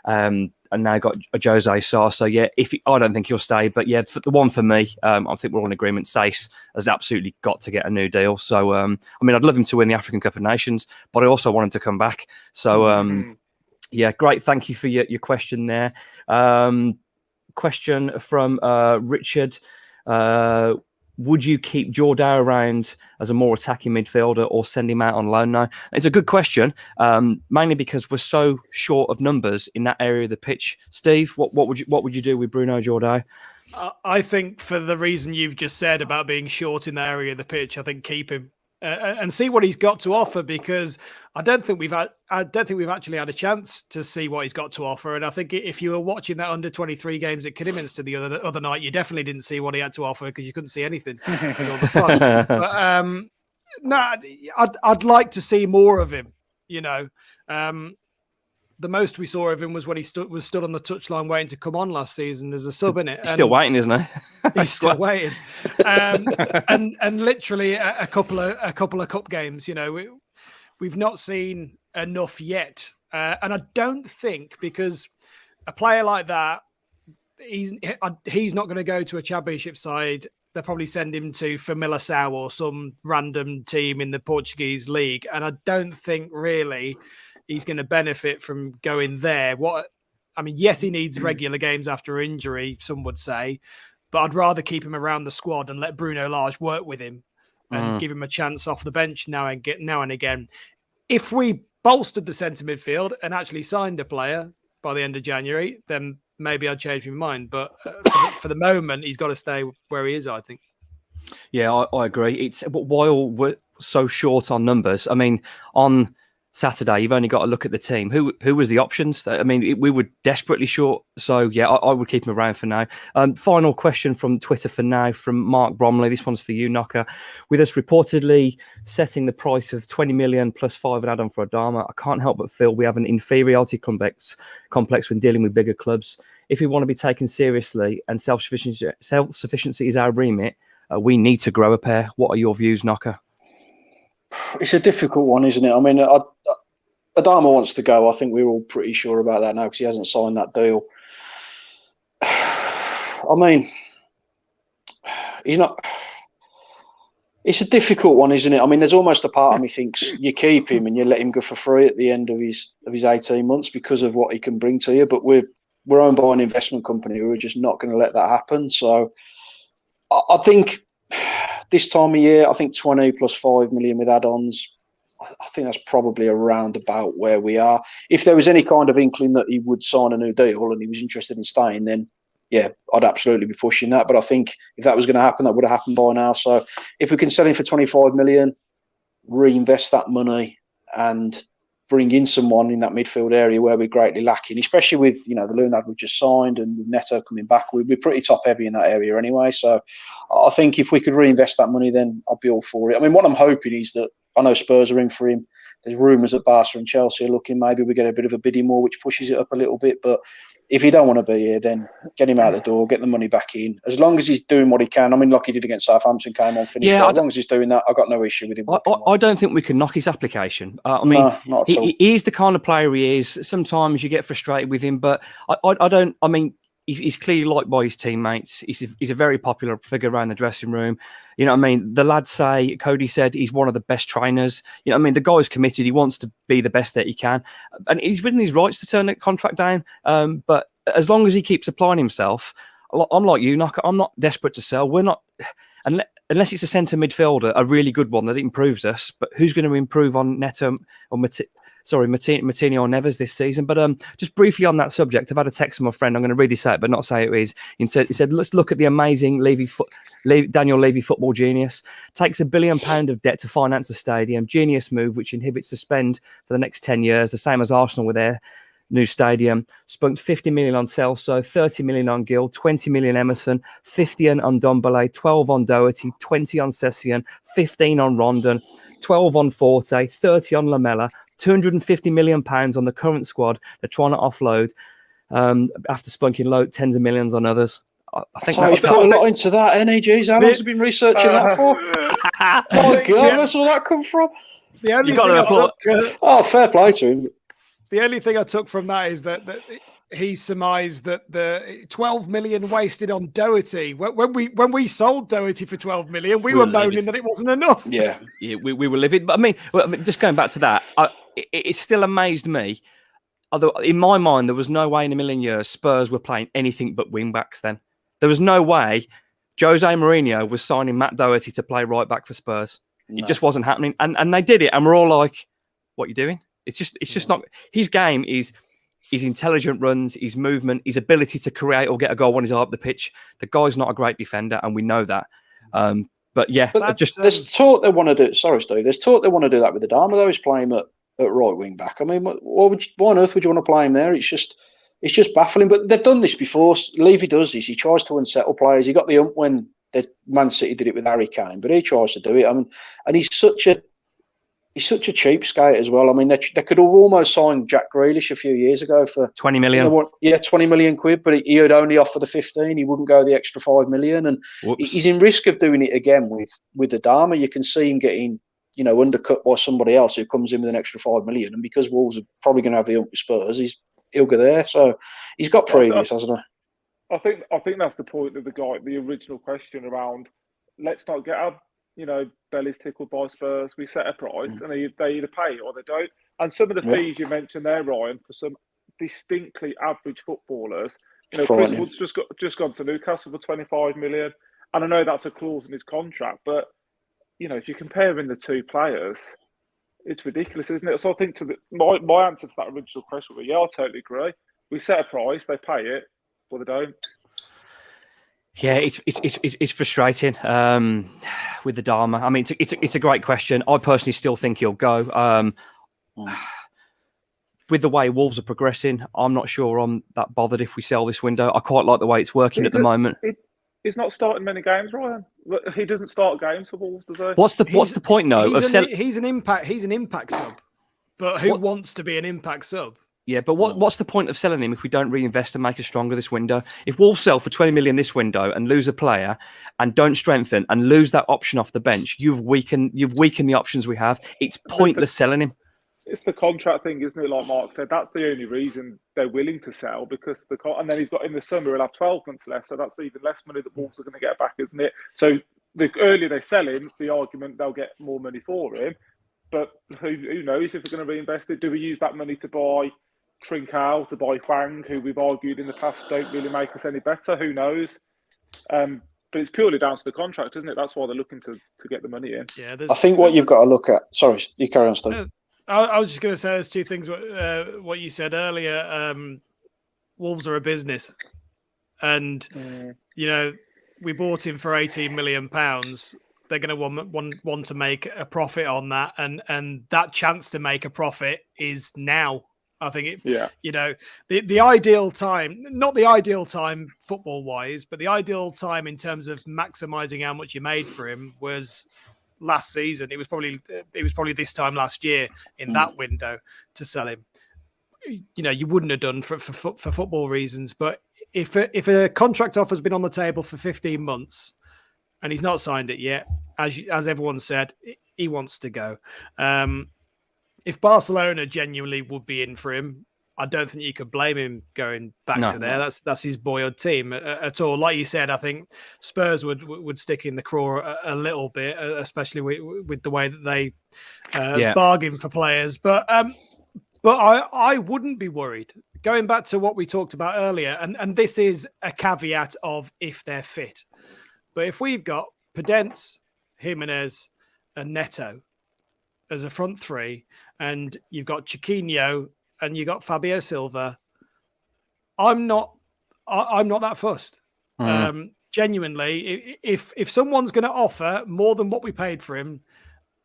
And now got a Jose Sarr. So, yeah, I don't think he'll stay. But, yeah, the one for me, I think we're all in agreement. Sace has absolutely got to get a new deal. So, I'd love him to win the African Cup of Nations, but I also want him to come back. So, yeah, great. Thank you for your question there. Question from Richard. Would you keep Jordan around as a more attacking midfielder or send him out on loan now? It's a good question, mainly because we're so short of numbers in that area of the pitch. Steve, what would you do with Bruno Jordan? I think for the reason you've just said about being short in the area of the pitch, I think keep him and see what he's got to offer, because I don't think we've actually had a chance to see what he's got to offer. And I think if you were watching that under-23 games at Kidderminster the other night, you definitely didn't see what he had to offer because you couldn't see anything with all the fun. But No, I'd like to see more of him. You know, the most we saw of him was when he was stood on the touchline waiting to come on last season as a sub, innit? He's still waiting, isn't he? He's still waiting. And literally a couple of cup games. You know, we've not seen enough yet, and I don't think because a player like that, he's not going to go to a championship side. They'll probably send him to Famalicão or some random team in the Portuguese league. And I don't think really he's going to benefit from going there. Yes, he needs regular games after injury, some would say, but I'd rather keep him around the squad and let Bruno Lage work with him and give him a chance off the bench now and again. If we bolstered the centre midfield and actually signed a player by the end of January, then maybe I'd change my mind, but for the moment, he's got to stay where he is, I think. Yeah, I agree. While we're so short on numbers, I mean, on Saturday, you've only got to look at the team. Who was the options? I mean, we were desperately short. So, yeah, I would keep him around for now. Final question from Twitter for now from Mark Bromley. This one's for you, Knocker. With us reportedly setting the price of 20 million plus 5 and add-on for Adama, I can't help but feel we have an inferiority complex when dealing with bigger clubs. If we want to be taken seriously and self-sufficiency is our remit, we need to grow a pair. What are your views, Knocker? It's a difficult one, isn't it? I mean, Adama wants to go. I think we're all pretty sure about that now because he hasn't signed that deal. I mean, he's not. It's a difficult one, isn't it? I mean, there's almost a part of me thinks you keep him and you let him go for free at the end of his 18 months because of what he can bring to you. But we're owned by an investment company who are just not going to let that happen. So I think this time of year, I think 20 plus 5 million with add-ons, I think that's probably around about where we are. If there was any kind of inkling that he would sign a new deal and he was interested in staying, then yeah, I'd absolutely be pushing that. But I think if that was going to happen, that would have happened by now. So if we can sell him for 25 million, reinvest that money and bring in someone in that midfield area where we're greatly lacking, especially with, the Lunad we've just signed and with Neto coming back, we're pretty top heavy in that area anyway. So I think if we could reinvest that money, then I'd be all for it. I mean, what I'm hoping is that I know Spurs are in for him. There's rumours that Barca and Chelsea are looking. Maybe we get a bit of a bidding war, which pushes it up a little bit. But if he don't want to be here, then get him out the door, get the money back in. As long as he's doing what he can. I mean, like he did against Southampton, came on, finished. Yeah, as long as he's doing that, I've got no issue with him. I don't think we can knock his application. I mean, no, not at all. He's the kind of player he is. Sometimes you get frustrated with him, but I don't. I mean, he's clearly liked by his teammates. He's a very popular figure around the dressing room. You know what I mean? The lads say, Cody said, he's one of the best trainers. You know what I mean? The guy's committed. He wants to be the best that he can. And he's within his rights to turn the contract down. But as long as he keeps applying himself, I'm like you, Knocker. I'm not desperate to sell. We're not, unless it's a centre midfielder, a really good one that improves us. But who's going to improve on Neto or Martini or Neves this season? But just briefly on that subject, I've had a text from my friend. I'm going to read this out, but not say who it is. He said, let's look at the amazing Daniel Levy football genius. Takes £1 billion of debt to finance a stadium. Genius move, which inhibits the spend for the next 10 years, the same as Arsenal with their new stadium. Spunked 50 million on Celso, 30 million on Gill, 20 million Emerson, 50 on Dombele, 12 on Doherty, 20 on Sessien, 15 on Rondon, 12 on Forte, 30 on Lamella, £250 million on the current squad. They're trying to offload after spunking tens of millions on others. I think he's put a lot into that, NAGs. How long has he been researching that for? Oh, God, that's where that come from. The only thing fair play to him. The only thing I took from that is that he surmised that the 12 million wasted on Doherty. When we sold Doherty for 12 million, we were moaning that it wasn't enough. Yeah, we were livid. But I mean, just going back to that, it still amazed me. Although in my mind, there was no way in a million years Spurs were playing anything but wing backs then. There was no way Jose Mourinho was signing Matt Doherty to play right back for Spurs. No. It just wasn't happening. And they did it. And we're all like, what are you doing? It's just not. His game is his intelligent runs, his movement, his ability to create or get a goal when he's up the pitch. The guy's not a great defender, and we know that. But yeah, there's talk they want to do. Sorry, Steve. There's talk they want to do that with Adama, though. He's playing at right wing back. I mean, why on earth would you want to play him there? It's just baffling. But they've done this before. Levy does this. He tries to unsettle players. He got the ump when Man City did it with Harry Kane, but he tries to do it. I mean, and he's such a cheapskate as well. I mean, they could have almost signed Jack Grealish a few years ago for 20 million. 20 million quid, but he would only offer the 15. He wouldn't go the extra 5 million, and he's in risk of doing it again with Adama. You can see him getting, undercut by somebody else who comes in with an extra 5 million, and because Wolves are probably going to have the hump with Spurs, he'll go there. So he's got previous, hasn't he? I think that's the point of the original question around. Let's not get our bellies tickled by Spurs. We set a price, and they either pay it or they don't. And some of the fees you mentioned there, Ryan, for some distinctly average footballers, Chris Wood's just gone to Newcastle for 25 million, and I know that's a clause in his contract, but if you're comparing the two players, it's ridiculous, isn't it? So I think my answer to that original question was, I totally agree. We set a price, they pay it, or they don't. Yeah, it's frustrating with the Dharma. I mean, it's a great question. I personally still think he'll go. With the way Wolves are progressing, I'm not sure I'm that bothered if we sell this window. I quite like the way it's working at the moment. He's not starting many games, Ryan. He doesn't start games for Wolves, does he? What's the point though of selling? He's an impact sub, but who wants to be an impact sub? Yeah, but what's the point of selling him if we don't reinvest and make us stronger this window? If Wolves sell for 20 million this window and lose a player and don't strengthen and lose that option off the bench, you've weakened the options we have. It's pointless selling him. It's the contract thing, isn't it? Like Mark said, that's the only reason they're willing to sell, because and then he's got in the summer he'll have 12 months left, so that's even less money that Wolves are going to get back, isn't it? So the earlier they sell him, the argument they'll get more money for him. But who knows if we're going to reinvest it? Do we use that money to buy Trincao, to buy Hwang, who we've argued in the past don't really make us any better? Who knows? But it's purely down to the contract, isn't it? That's why they're looking to get the money in. Yeah, I think what you've got to look at. Sorry, you carry on, Steve. I was just going to say there's two things. What you said earlier, Wolves are a business, and we bought him for £18 million. They're going to want to make a profit on that, and that chance to make a profit is now. I think the ideal time, not the ideal time football wise, but the ideal time in terms of maximising how much you made for him was last season. It was probably this time last year in that window to sell him. You wouldn't have done for football reasons, but if a contract offer's been on the table for 15 months and he's not signed it yet, as everyone said, he wants to go. If Barcelona genuinely would be in for him, I don't think you could blame him going back to there. That's his boyhood team at all. Like you said, I think Spurs would stick in the craw a little bit, especially with the way that they bargain for players. But I wouldn't be worried. Going back to what we talked about earlier, and this is a caveat of if they're fit. But if we've got Podence, Jimenez, and Neto as a front three, and you've got Chiquinho and you got Fabio Silva, I'm not that fussed. Genuinely, if someone's going to offer more than what we paid for him,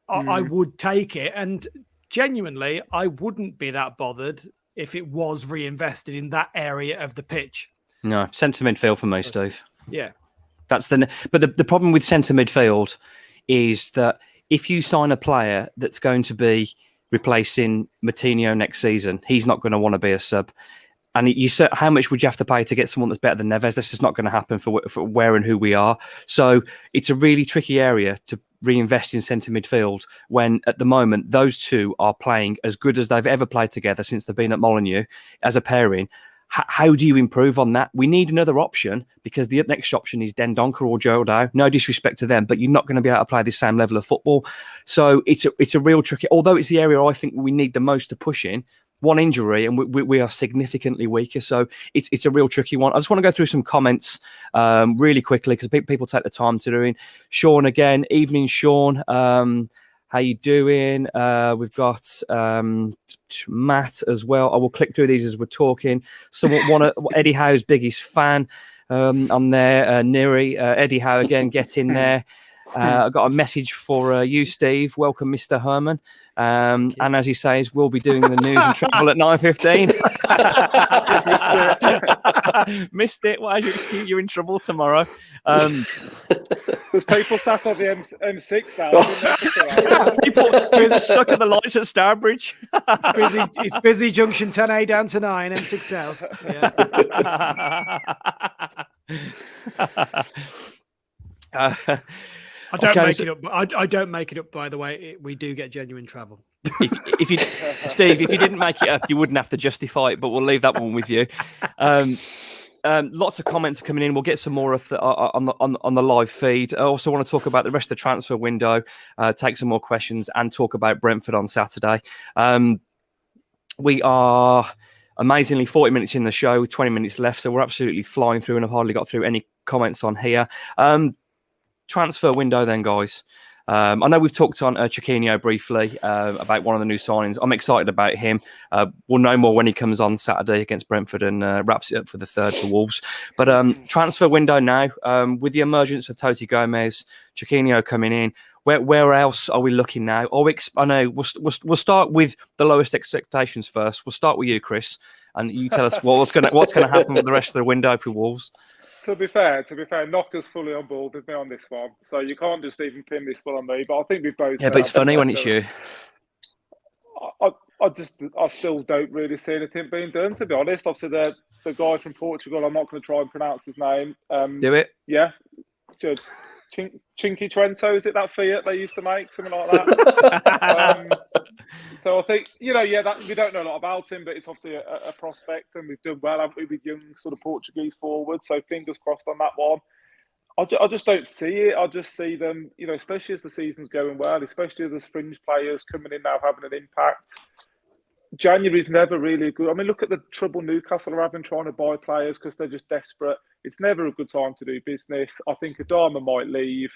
I would take it. And genuinely, I wouldn't be that bothered if it was reinvested in that area of the pitch. No, centre midfield for me, Steve. Yeah, but the problem with centre midfield is that if you sign a player that's going to be replacing Moutinho next season, he's not going to want to be a sub. And how much would you have to pay to get someone that's better than Neves? That's just not going to happen for where and who we are. So it's a really tricky area to reinvest in centre midfield when at the moment those two are playing as good as they've ever played together since they've been at Molineux as a pairing. How do you improve on that? We need another option because the next option is Dendoncker or Joe Dow. No disrespect to them, but you're not going to be able to play the same level of football. So it's a real tricky. Although it's the area I think we need the most to push in. One injury and we are significantly weaker. So it's a real tricky one. I just want to go through some comments really quickly because people take the time to do it. Sean again. Evening, Sean. How you doing? We've got Matt as well. I will click through these as we're talking. Eddie Howe's biggest fan on there. Neri, Eddie Howe again, get in there. I got a message for you, Steve. Welcome, Mr. Herman. And as he says, we'll be doing the news and travel at 9:15. Missed it. Why you excuse? You're in trouble tomorrow. There's people sat on the M6 now. People stuck at the lights at Starbridge. It's busy junction 10A down to 9, M6 South. Yeah. I don't make it up. By the way, we do get genuine travel. if you, Steve, if you didn't make it up, you wouldn't have to justify it. But we'll leave that one with you. Lots of comments are coming in. We'll get some more up on the live feed. I also want to talk about the rest of the transfer window, take some more questions, and talk about Brentford on Saturday. We are amazingly 40 minutes in the show, 20 minutes left, so we're absolutely flying through, and I've hardly got through any comments on here. Transfer window then, guys. I know we've talked on Chiquinho briefly about one of the new signings. I'm excited about him. We'll know more when he comes on Saturday against Brentford and wraps it up for the third for Wolves. But transfer window now, with the emergence of Tote Gomes, Chiquinho coming in, where else are we looking now? I know we'll start with the lowest expectations first. We'll start with you, Chris, and you tell us what's going to happen with the rest of the window for Wolves. To be fair, Knocker's fully on board with me on this one, so you can't just even pin this one on me. But I think we both. Yeah, but it's funny when it's you. I still don't really see anything being done. To be honest, obviously the guy from Portugal. I'm not going to try and pronounce his name. Do it. Yeah, Chinky Trento. Is it that Fiat they used to make, something like that? So I think, we don't know a lot about him, but it's obviously a prospect, and we've done well, haven't we, with young sort of Portuguese forward. So fingers crossed on that one. I just don't see it. I just see them, especially as the season's going well, especially as the fringe players coming in now having an impact. January's never really good. I mean, look at the trouble Newcastle are having trying to buy players because they're just desperate. It's never a good time to do business. I think Adama might leave,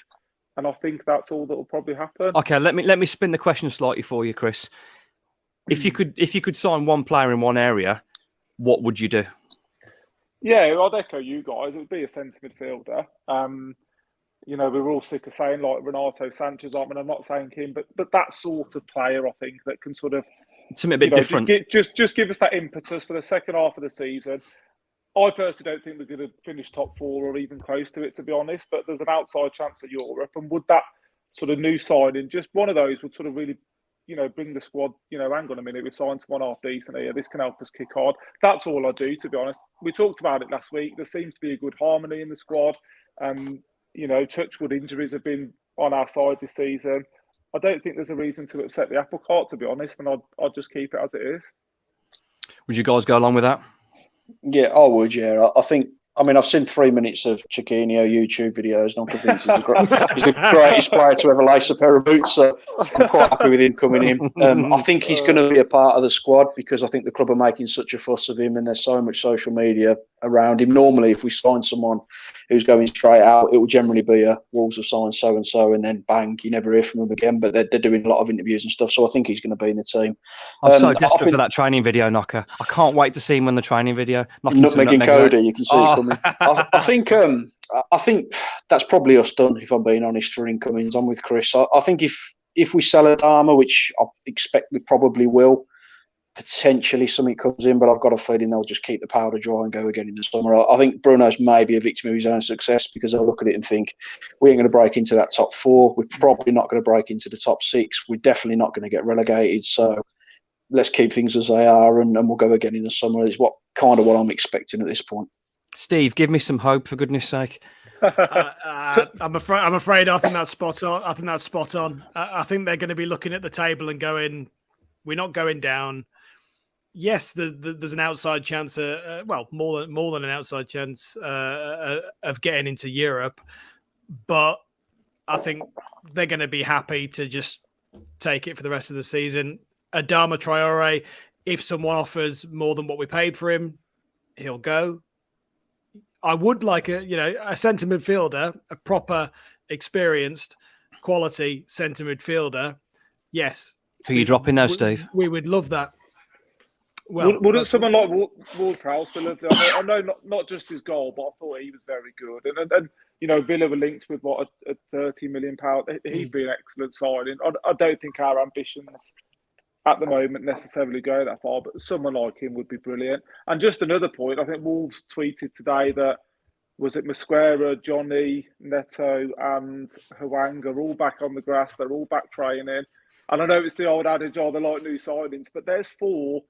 and I think that's all that will probably happen. Okay, let me spin the question slightly for you, Chris. If you could sign one player in one area, what would you do? Yeah, I'd echo you guys. It would be a centre midfielder. We're all sick of saying like Renato Sanchez. I mean, I'm not saying him, but that sort of player, I think, that can sort of something a bit different. Just give us that impetus for the second half of the season. I personally don't think we're going to finish top four or even close to it, to be honest. But there's an outside chance of Europe, and would that sort of new signing, just one of those, would sort of really, bring the squad. Hang on a minute, we've signed someone half decent here. This can help us kick on. That's all I do, to be honest. We talked about it last week. There seems to be a good harmony in the squad. Touchwood injuries have been on our side this season. I don't think there's a reason to upset the apple cart, to be honest, and I'd just keep it as it is. Would you guys go along with that? Yeah, I would, yeah. I've seen 3 minutes of Chiquinho YouTube videos, and I'm convinced he's the greatest player to ever lace a pair of boots, so I'm quite happy with him coming in. I think he's going to be a part of the squad because I think the club are making such a fuss of him, and there's so much social media around him. Normally, if we sign someone who's going straight out, it will generally be a Wolves have signed so-and-so, and then bang, you never hear from him again, but they're doing a lot of interviews and stuff, so I think he's going to be in the team. I'm so desperate for that training video, Knocker. I can't wait to see him on the training video. Nutmeg and Cody, you can see it coming. I think that's probably us done, if I'm being honest, for incomings. I'm with Chris. I think if we sell Adama, which I expect we probably will, potentially something comes in, but I've got a feeling they'll just keep the powder dry and go again in the summer. I think Bruno's maybe a victim of his own success because they'll look at it and think, we ain't going to break into that top four. We're probably not going to break into the top six. We're definitely not going to get relegated. So let's keep things as they are, and we'll go again in the summer. Is what I'm expecting at this point. Steve, give me some hope, for goodness sake. I'm afraid I think that's spot on. I think they're going to be looking at the table and going, we're not going down. Yes, there's an outside chance, more than an outside chance of getting into Europe, but I think they're going to be happy to just take it for the rest of the season. Adama Traore, if someone offers more than what we paid for him, he'll go. I would like a centre midfielder, a proper, experienced, quality centre midfielder. Yes. Who are you dropping now, Steve? We would love that. Well, wouldn't someone like Ward-Prowse be lovely? I know not just his goal, but I thought he was very good. And Villa were linked with a £30 million. He'd be an excellent signing. I don't think our ambitions at the moment necessarily go that far, but someone like him would be brilliant. And just another point, I think Wolves tweeted today that was it Mosquera, Johnny, Neto, and Hwang are all back on the grass. They're all back training. And I know it's the old adage, they like new signings, but there's 4,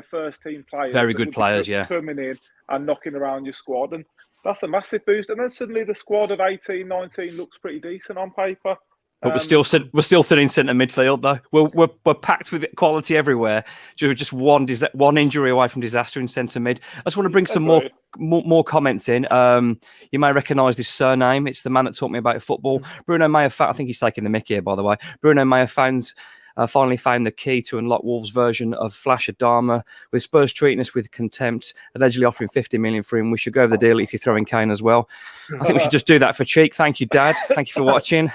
first team players. Very good players, coming in and knocking around your squad. And that's a massive boost. And then suddenly the squad of 18, 19 looks pretty decent on paper. But we're still thin in centre midfield, though. We're packed with quality everywhere. Just one injury away from disaster in centre mid. I just want to bring some more comments in. You may recognise this surname. It's the man that taught me about football. Bruno may have found, I think he's taking the mick here, by the way. Bruno may have finally found the key to unlock Wolves' version of Flash Adama, with Spurs treating us with contempt, allegedly offering 50 million for him. We should go over the deal if you throw in Kane as well. I think we should just do that for cheek. Thank you, Dad. Thank you for watching.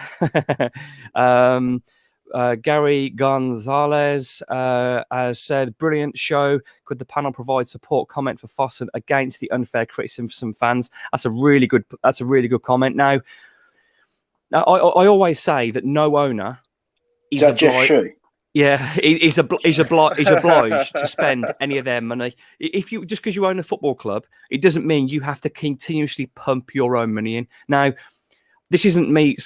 Gary Gonzalez has said, brilliant show. Could the panel provide support comment for Fossen against the unfair criticism from some fans? That's a really good comment. Now I always say that no owner is obliged. Yeah, he's obliged to spend any of their money. If you just because you own a football club, it doesn't mean you have to continuously pump your own money in. Now, this isn't me.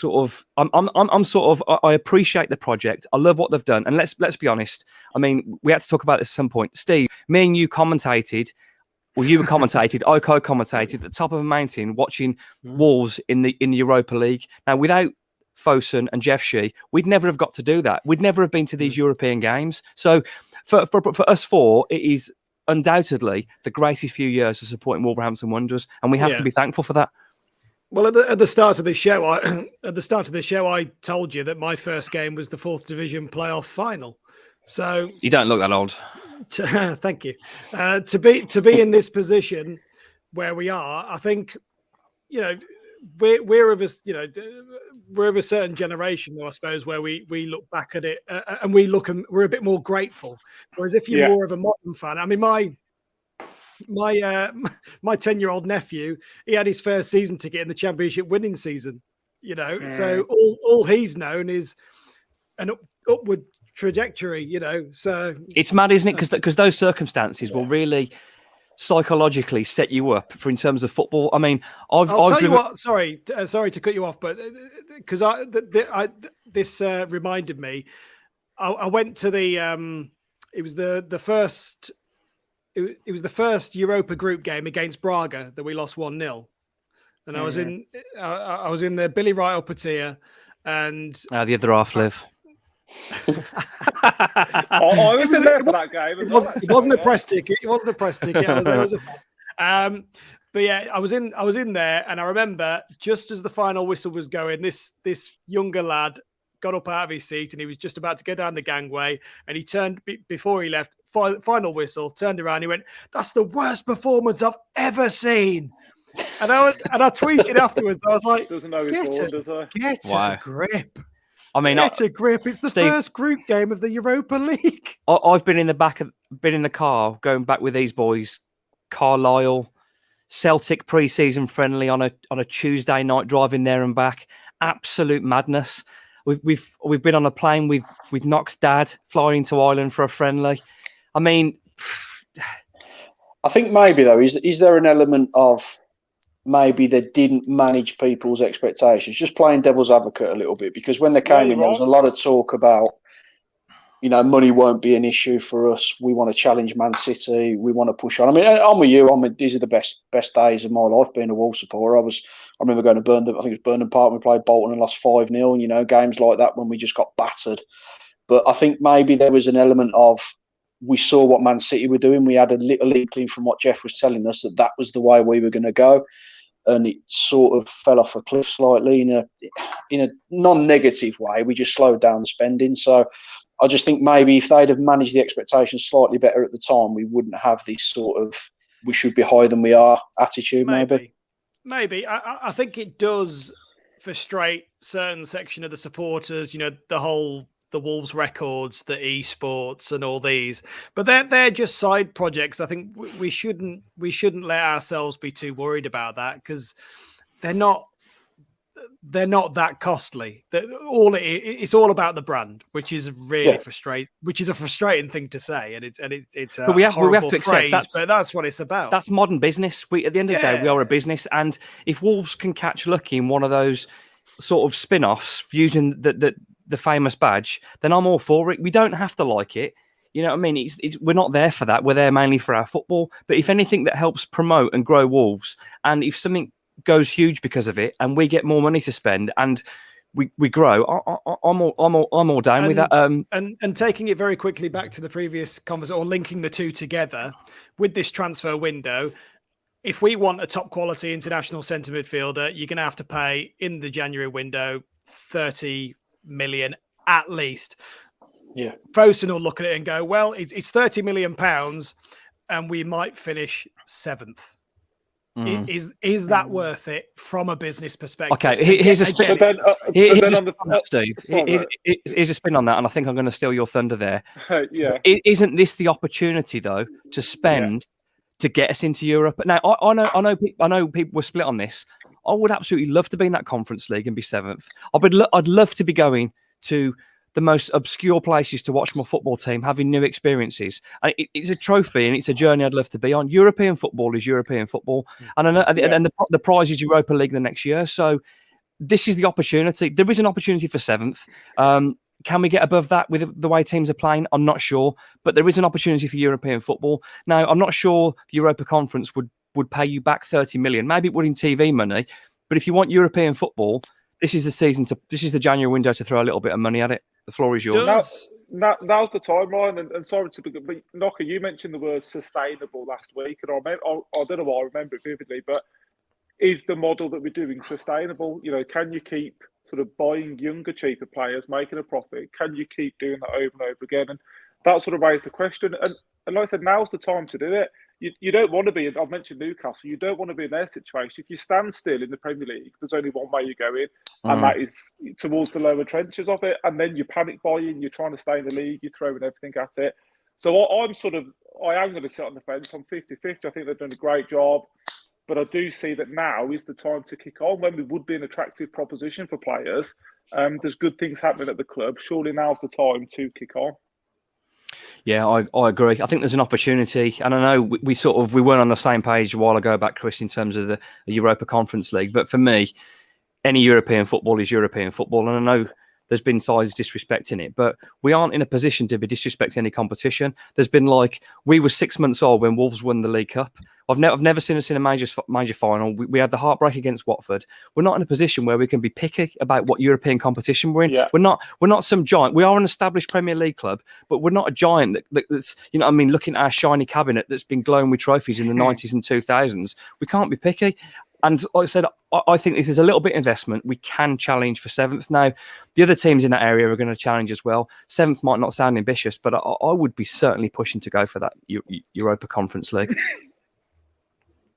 I appreciate the project. I love what they've done, and let's be honest. I mean, we had to talk about this at some point. Steve, me and you commentated. Well, you commentated. I co-commentated at the top of a mountain, watching Wolves in the Europa League. Now, without Fosun and Jeff Shee, we'd never have got to do that. We'd never have been to these European games. So for us 4, it is undoubtedly the greatest few years of supporting Wolverhampton Wanderers, and we have to be thankful for that. Well, at the start of this show, I told you that my first game was the 4th Division playoff final. So you don't look that old. Thank you. To be in this position where we are, I think, we're of a certain generation, I suppose, where we look back at it and we're a bit more grateful. Whereas if you're more of a modern fan, I mean, my 10-year-old nephew, he had his first season ticket in the Championship winning season. So all he's known is an upward trajectory. So it's mad, isn't it? Because those circumstances will really psychologically set you up for in terms of football. I mean, I'll tell you what. Sorry to cut you off, but because this reminded me, I went to the it was the first Europa group game against Braga that we lost 1-0, and I was in the Billy Wright upper tier, and the other half live. I was in there for that game. It wasn't a press ticket. It wasn't a press ticket. But yeah, I was in there, and I remember just as the final whistle was going, this younger lad got up out of his seat, and he was just about to go down the gangway, and he turned before he left. Final whistle, turned around, he went, "That's the worst performance I've ever seen." And I tweeted afterwards. I was like, "Doesn't know his ball, does he? Get a grip." I mean, get a grip. It's the first group game of the Europa League. I've been in the car going back with these boys. Carlisle, Celtic pre-season friendly on a Tuesday night, driving there and back. Absolute madness. We've been on a plane with Knox dad flying to Ireland for a friendly. I mean, I think maybe though is there an element of maybe they didn't manage people's expectations, just playing devil's advocate a little bit, because when they came in, there was a lot of talk about, money won't be an issue for us. We want to challenge Man City. We want to push on. I mean, I'm with you. These are the best days of my life being a Wolves supporter. I remember going to Burnham. I think it was Burnham Park. We played Bolton and lost 5-0. Games like that when we just got battered. But I think maybe there was an element of we saw what Man City were doing. We had a little inkling from what Jeff was telling us that was the way we were going to go. And it sort of fell off a cliff slightly in a non-negative way. We just slowed down the spending. So I just think maybe if they'd have managed the expectations slightly better at the time, we wouldn't have this sort of we should be higher than we are attitude. Maybe. I think it does frustrate certain section of the supporters. The Wolves records, the esports, and all these, but they're just side projects. I think we shouldn't let ourselves be too worried about that, because they're not they're not that costly. It's all about the brand, which is really frustrating. Which is a frustrating thing to say, and it's a but we have horrible to accept phrase, but that's what it's about. That's modern business. At the end of the day, we are a business, and if Wolves can catch lucky in one of those sort of spin-offs using the famous badge, then I'm all for it. We don't have to like it. You know what I mean? We're not there for that. We're there mainly for our football. But if anything that helps promote and grow Wolves, and if something goes huge because of it, and we get more money to spend, and we grow, I'm all down with that. And taking it very quickly back to the previous conversation, or linking the two together with this transfer window. If we want a top quality international centre midfielder, you're going to have to pay in the January window 30 million at least. Yeah, Fosun will look at it and go, well, it's 30 million pounds and we might finish 7th. Is that worth it from a business perspective? Okay, here's a spin. Steve. Here's a spin on that, and I think I'm going to steal your thunder there. Isn't this the opportunity though to spend to get us into Europe? Now, I know people were split on this. I would absolutely love to be in that Conference League and be 7th. I'd love to be going to the most obscure places to watch my football team, having new experiences. And it's a trophy and it's a journey I'd love to be on. European football is European football. And I know, and the prize is Europa League the next year. So this is the opportunity. There is an opportunity for 7th. Can we get above that with the way teams are playing? I'm not sure. But there is an opportunity for European football. Now, I'm not sure the Europa Conference would pay you back 30 million. Maybe it would in TV money. But if you want European football, this is the January window to throw a little bit of money at it. The floor is yours. Now's the time, Ryan. And sorry to be, but Knocker, you mentioned the word sustainable last week, and I don't know why I remember it vividly, but is the model that we're doing sustainable? You know, can you keep sort of buying younger, cheaper players, making a profit? Can you keep doing that over and over again? And that sort of raised the question. And like I said, now's the time to do it. You don't want to be, I've mentioned Newcastle, you don't want to be in their situation. If you stand still in the Premier League, there's only one way you go in, and that is towards the lower trenches of it. And then you panic buying, you're trying to stay in the league, you're throwing everything at it. So I am going to sit on the fence. I'm 50-50. I think they've done a great job. But I do see that now is the time to kick on when we would be an attractive proposition for players. There's good things happening at the club. Surely now's the time to kick on. Yeah, I agree. I think there's an opportunity, and I know we weren't on the same page a while ago back, Chris, in terms of the Europa Conference League. But for me, any European football is European football, and I know there's been sides disrespecting it, but we aren't in a position to be disrespecting any competition. There's been we were 6 months old when Wolves won the League Cup. I've never seen us in a major final. We had the heartbreak against Watford. We're not in a position where we can be picky about what European competition we're in. Yeah. We're not some giant. We are an established Premier League club, but we're not a giant that's, you know what I mean, looking at our shiny cabinet that's been glowing with trophies in the 90s and 2000s. We can't be picky. And like I said, I think this is a little bit investment. We can challenge for 7th. Now, the other teams in that area are going to challenge as well. 7th might not sound ambitious, but I would be certainly pushing to go for that Europa Conference League.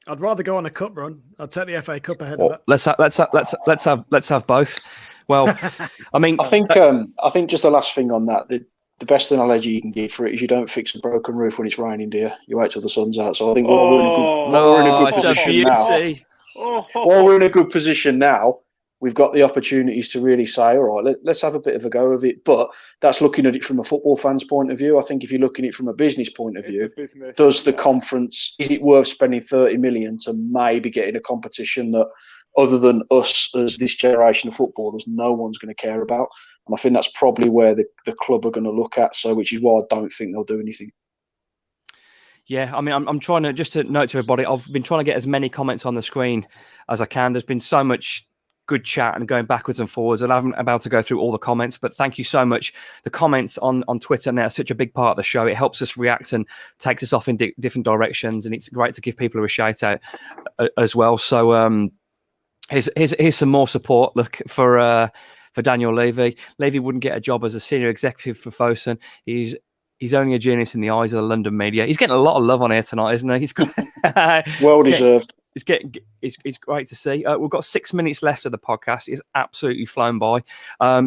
I'd rather go on a cup run. I'd take the FA Cup ahead of that. Let's have both. Well, I mean, I think just the last thing on that. The best analogy you can give for it is you don't fix a broken roof when it's raining, do you? You wait till the sun's out. So I think while we're in a good position now, while we're in a good position now, we've got the opportunities to really say, all right, let's have a bit of a go of it. But that's looking at it from a football fan's point of view. I think if you're looking at it from a business point of view, does the conference, is it worth spending 30 million to maybe get in a competition that, other than us as this generation of footballers, no one's going to care about? And I think that's probably where the club are going to look at. So, which is why I don't think they'll do anything. Yeah, I mean, I'm trying to, just to note to everybody, I've been trying to get as many comments on the screen as I can. There's been so much good chat and going backwards and forwards, and I haven't about to go through all the comments, but thank you so much. The comments on Twitter, and they're such a big part of the show. It helps us react and takes us off in different directions, and it's great to give people a shout out as well. So here's some more support. Look for Daniel Levy. Levy wouldn't get a job as a senior executive for Fosun. He's only a genius in the eyes of the London media. He's getting a lot of love on here tonight, isn't he? He's well deserved. It's great to see. We've got 6 minutes left of the podcast. It's absolutely flown by.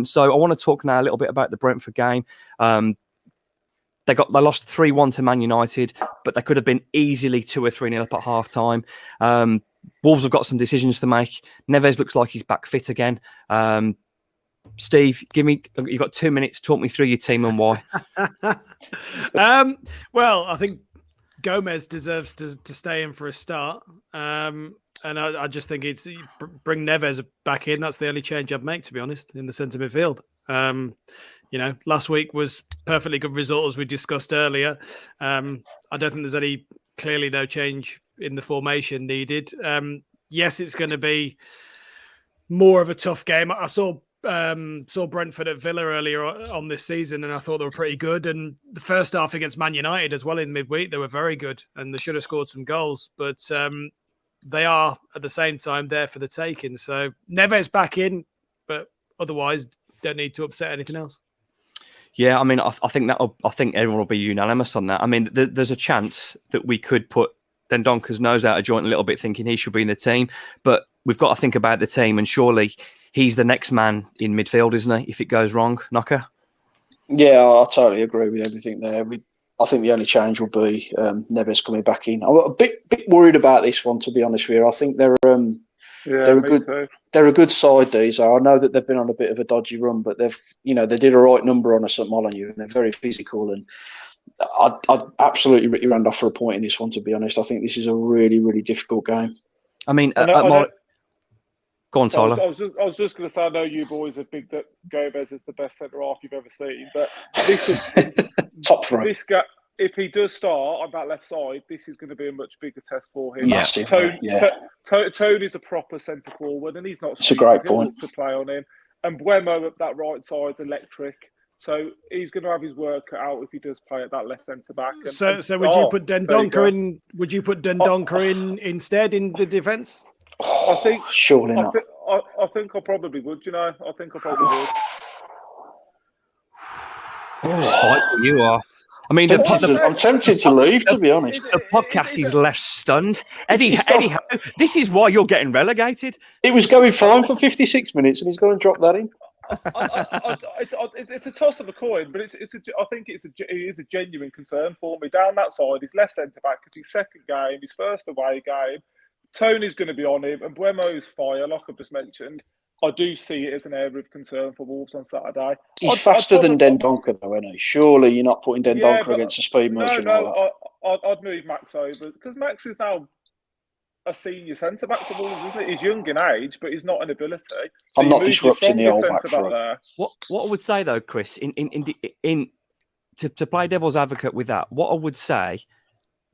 So I want to talk now a little bit about the Brentford game. They lost 3-1 to Man United, but they could have been easily 2 or 3-0 up at half time. Wolves have got some decisions to make. Neves looks like he's back fit again. Steve, you've got 2 minutes. Talk me through your team and why. Well, I think Gomez deserves to stay in for a start. And I just think it's bring Neves back in. That's the only change I'd make, to be honest, in the centre midfield. Last week was perfectly good result, as we discussed earlier. I don't think there's clearly no change in the formation needed. Yes, it's going to be more of a tough game. I saw Brentford at Villa earlier on this season, and I thought they were pretty good. And the first half against Man United as well in midweek, they were very good, and they should have scored some goals. But they are at the same time there for the taking. So Neves back in, but otherwise don't need to upset anything else. Yeah, I mean, I think everyone will be unanimous on that. I mean, there's a chance that we could put Dendonker's nose out of joint a little bit, thinking he should be in the team, but we've got to think about the team, and surely he's the next man in midfield, isn't he, if it goes wrong, Knocker? Yeah, I totally agree with everything there. I think the only change will be Neves coming back in. I'm a bit worried about this one, to be honest with you. I think they're a good side, these are. I know that they've been on a bit of a dodgy run, but they did a right number on us at Molineux, and they're very physical. And I'd absolutely rip your hand off for a point in this one, to be honest. I think this is a really, really difficult game. I mean, go on, Tyler. I was just going to say, I know you boys have big that Gomez is the best centre half you've ever seen, but this is top three. This guy, if he does start on that left side, this is going to be a much bigger test for him. Massive. Tony's a proper centre forward, and he's not. It's a great point to play on him. And Buemo at that right side's electric. So he's going to have his work cut out if he does play at that left centre back. So would you put Dendoncker in? Would you put Dendoncker in instead in the defence? I think surely not. I think I probably would. I think I probably would. How spiteful you are. I mean, I'm tempted to leave, to be honest. The podcast is left stunned. Eddie, this is why you're getting relegated. It was going fine for 56 minutes, and he's going to drop that in. It's a toss of a coin, but I think it is a genuine concern for me. Down that side, his left centre back, it's his second game, his first away game. Tony's going to be on him, and Buemo's fire, like I've just mentioned. I do see it as an area of concern for Wolves on Saturday. He's faster than Dendoncker, though, isn't he? Surely you're not putting Dendoncker against a speed merchant. No, I'd move Max over, because Max is now a senior centre back for Wolves, isn't he? He's young in age, but he's not an ability. So I'm not disrupting the old back three. What I would say though, Chris, to play devil's advocate with that, what I would say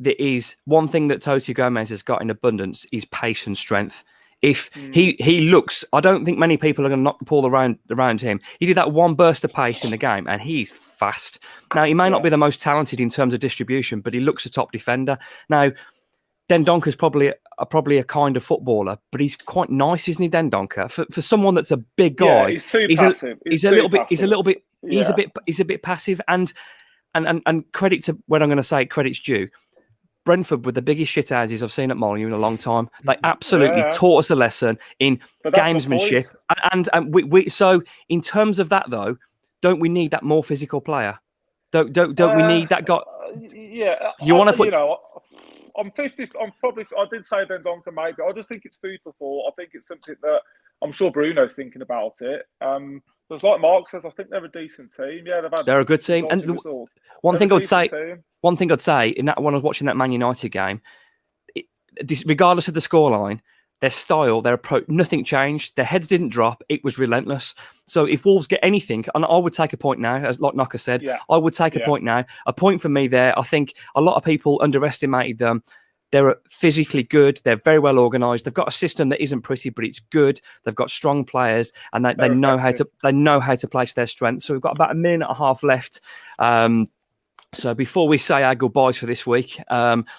that is one thing that Tote Gomes has got in abundance is pace and strength. If he looks, I don't think many people are going to knock the ball around him. He did that one burst of pace in the game, and he's fast. Now, he may not be the most talented in terms of distribution, but he looks a top defender. Now, Dendonker's probably a kind of footballer, but he's quite nice, isn't he, Dendoncker? For someone that's a big guy, he's too passive. He's a bit passive, and credit to when I'm going to say credit's due. Brentford were the biggest shithouses I've seen at Molineux in a long time. They absolutely taught us a lesson in gamesmanship. And we so in terms of that though, don't we need that more physical player? Don't we need that guy? Yeah, you want to put. I'm 50. I did say Dendoncker maybe. I just think it's food for thought. I think it's something that I'm sure Bruno's thinking about it. Because like Mark says, I think they're a decent team. Yeah, they're a good team. And one thing I'd say in that when I was watching that Man United game, regardless of the scoreline, their style, their approach, nothing changed. Their heads didn't drop. It was relentless. So if Wolves get anything, and I would take a point now, as like Knocker said, I would take a point now. A point for me there. I think a lot of people underestimated them. They're physically good. They're very well organised. They've got a system that isn't pretty, but it's good. They've got strong players, and they know how to place their strengths. So we've got about a minute and a half left. So before we say our goodbyes for this week,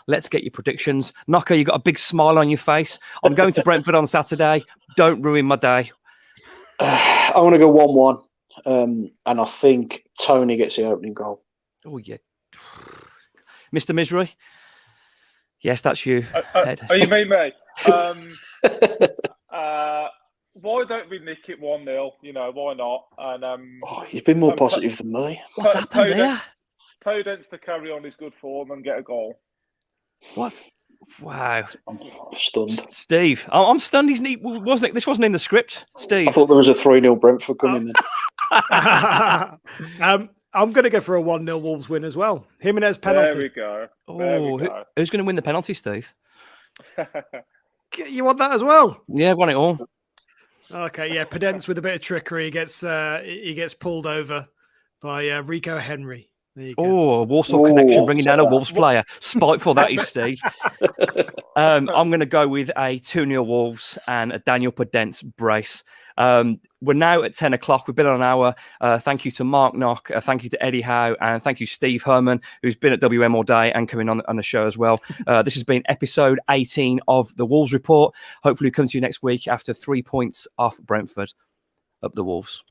let's get your predictions. Knocker, you got a big smile on your face. I'm going to Brentford on Saturday. Don't ruin my day. I want to go 1-1, and I think Tony gets the opening goal. Oh yeah, Mr. Misery. Yes, that's you. Are you me? Why don't we nick it 1-0? Why not? And you've been more positive than me. What's happened there? Podence to carry on his good form and get a goal. Wow. I'm stunned. Steve, I'm stunned. This wasn't in the script, Steve. I thought there was a 3-0 Brentford coming in. I'm going to go for a 1-0 Wolves win as well. Jimenez penalty. There we go. Who's going to win the penalty, Steve? You want that as well? Yeah, won it all. Okay, yeah. Podence with a bit of trickery gets pulled over by Rico Henry. There you go. Oh, a Warsaw connection bringing down a Wolves player. Spiteful that is, Steve. I'm going to go with a 2-0 Wolves and a Daniel Podence brace. We're now at 10 o'clock. We've been on an hour. Thank you to Mark Knock. Thank you to Eddie Howe. And thank you, Steve Fuhrman, who's been at WM all day and coming on the show as well. This has been episode 18 of the Wolves Report. Hopefully, we'll come to you next week after 3 points off Brentford. Up the Wolves.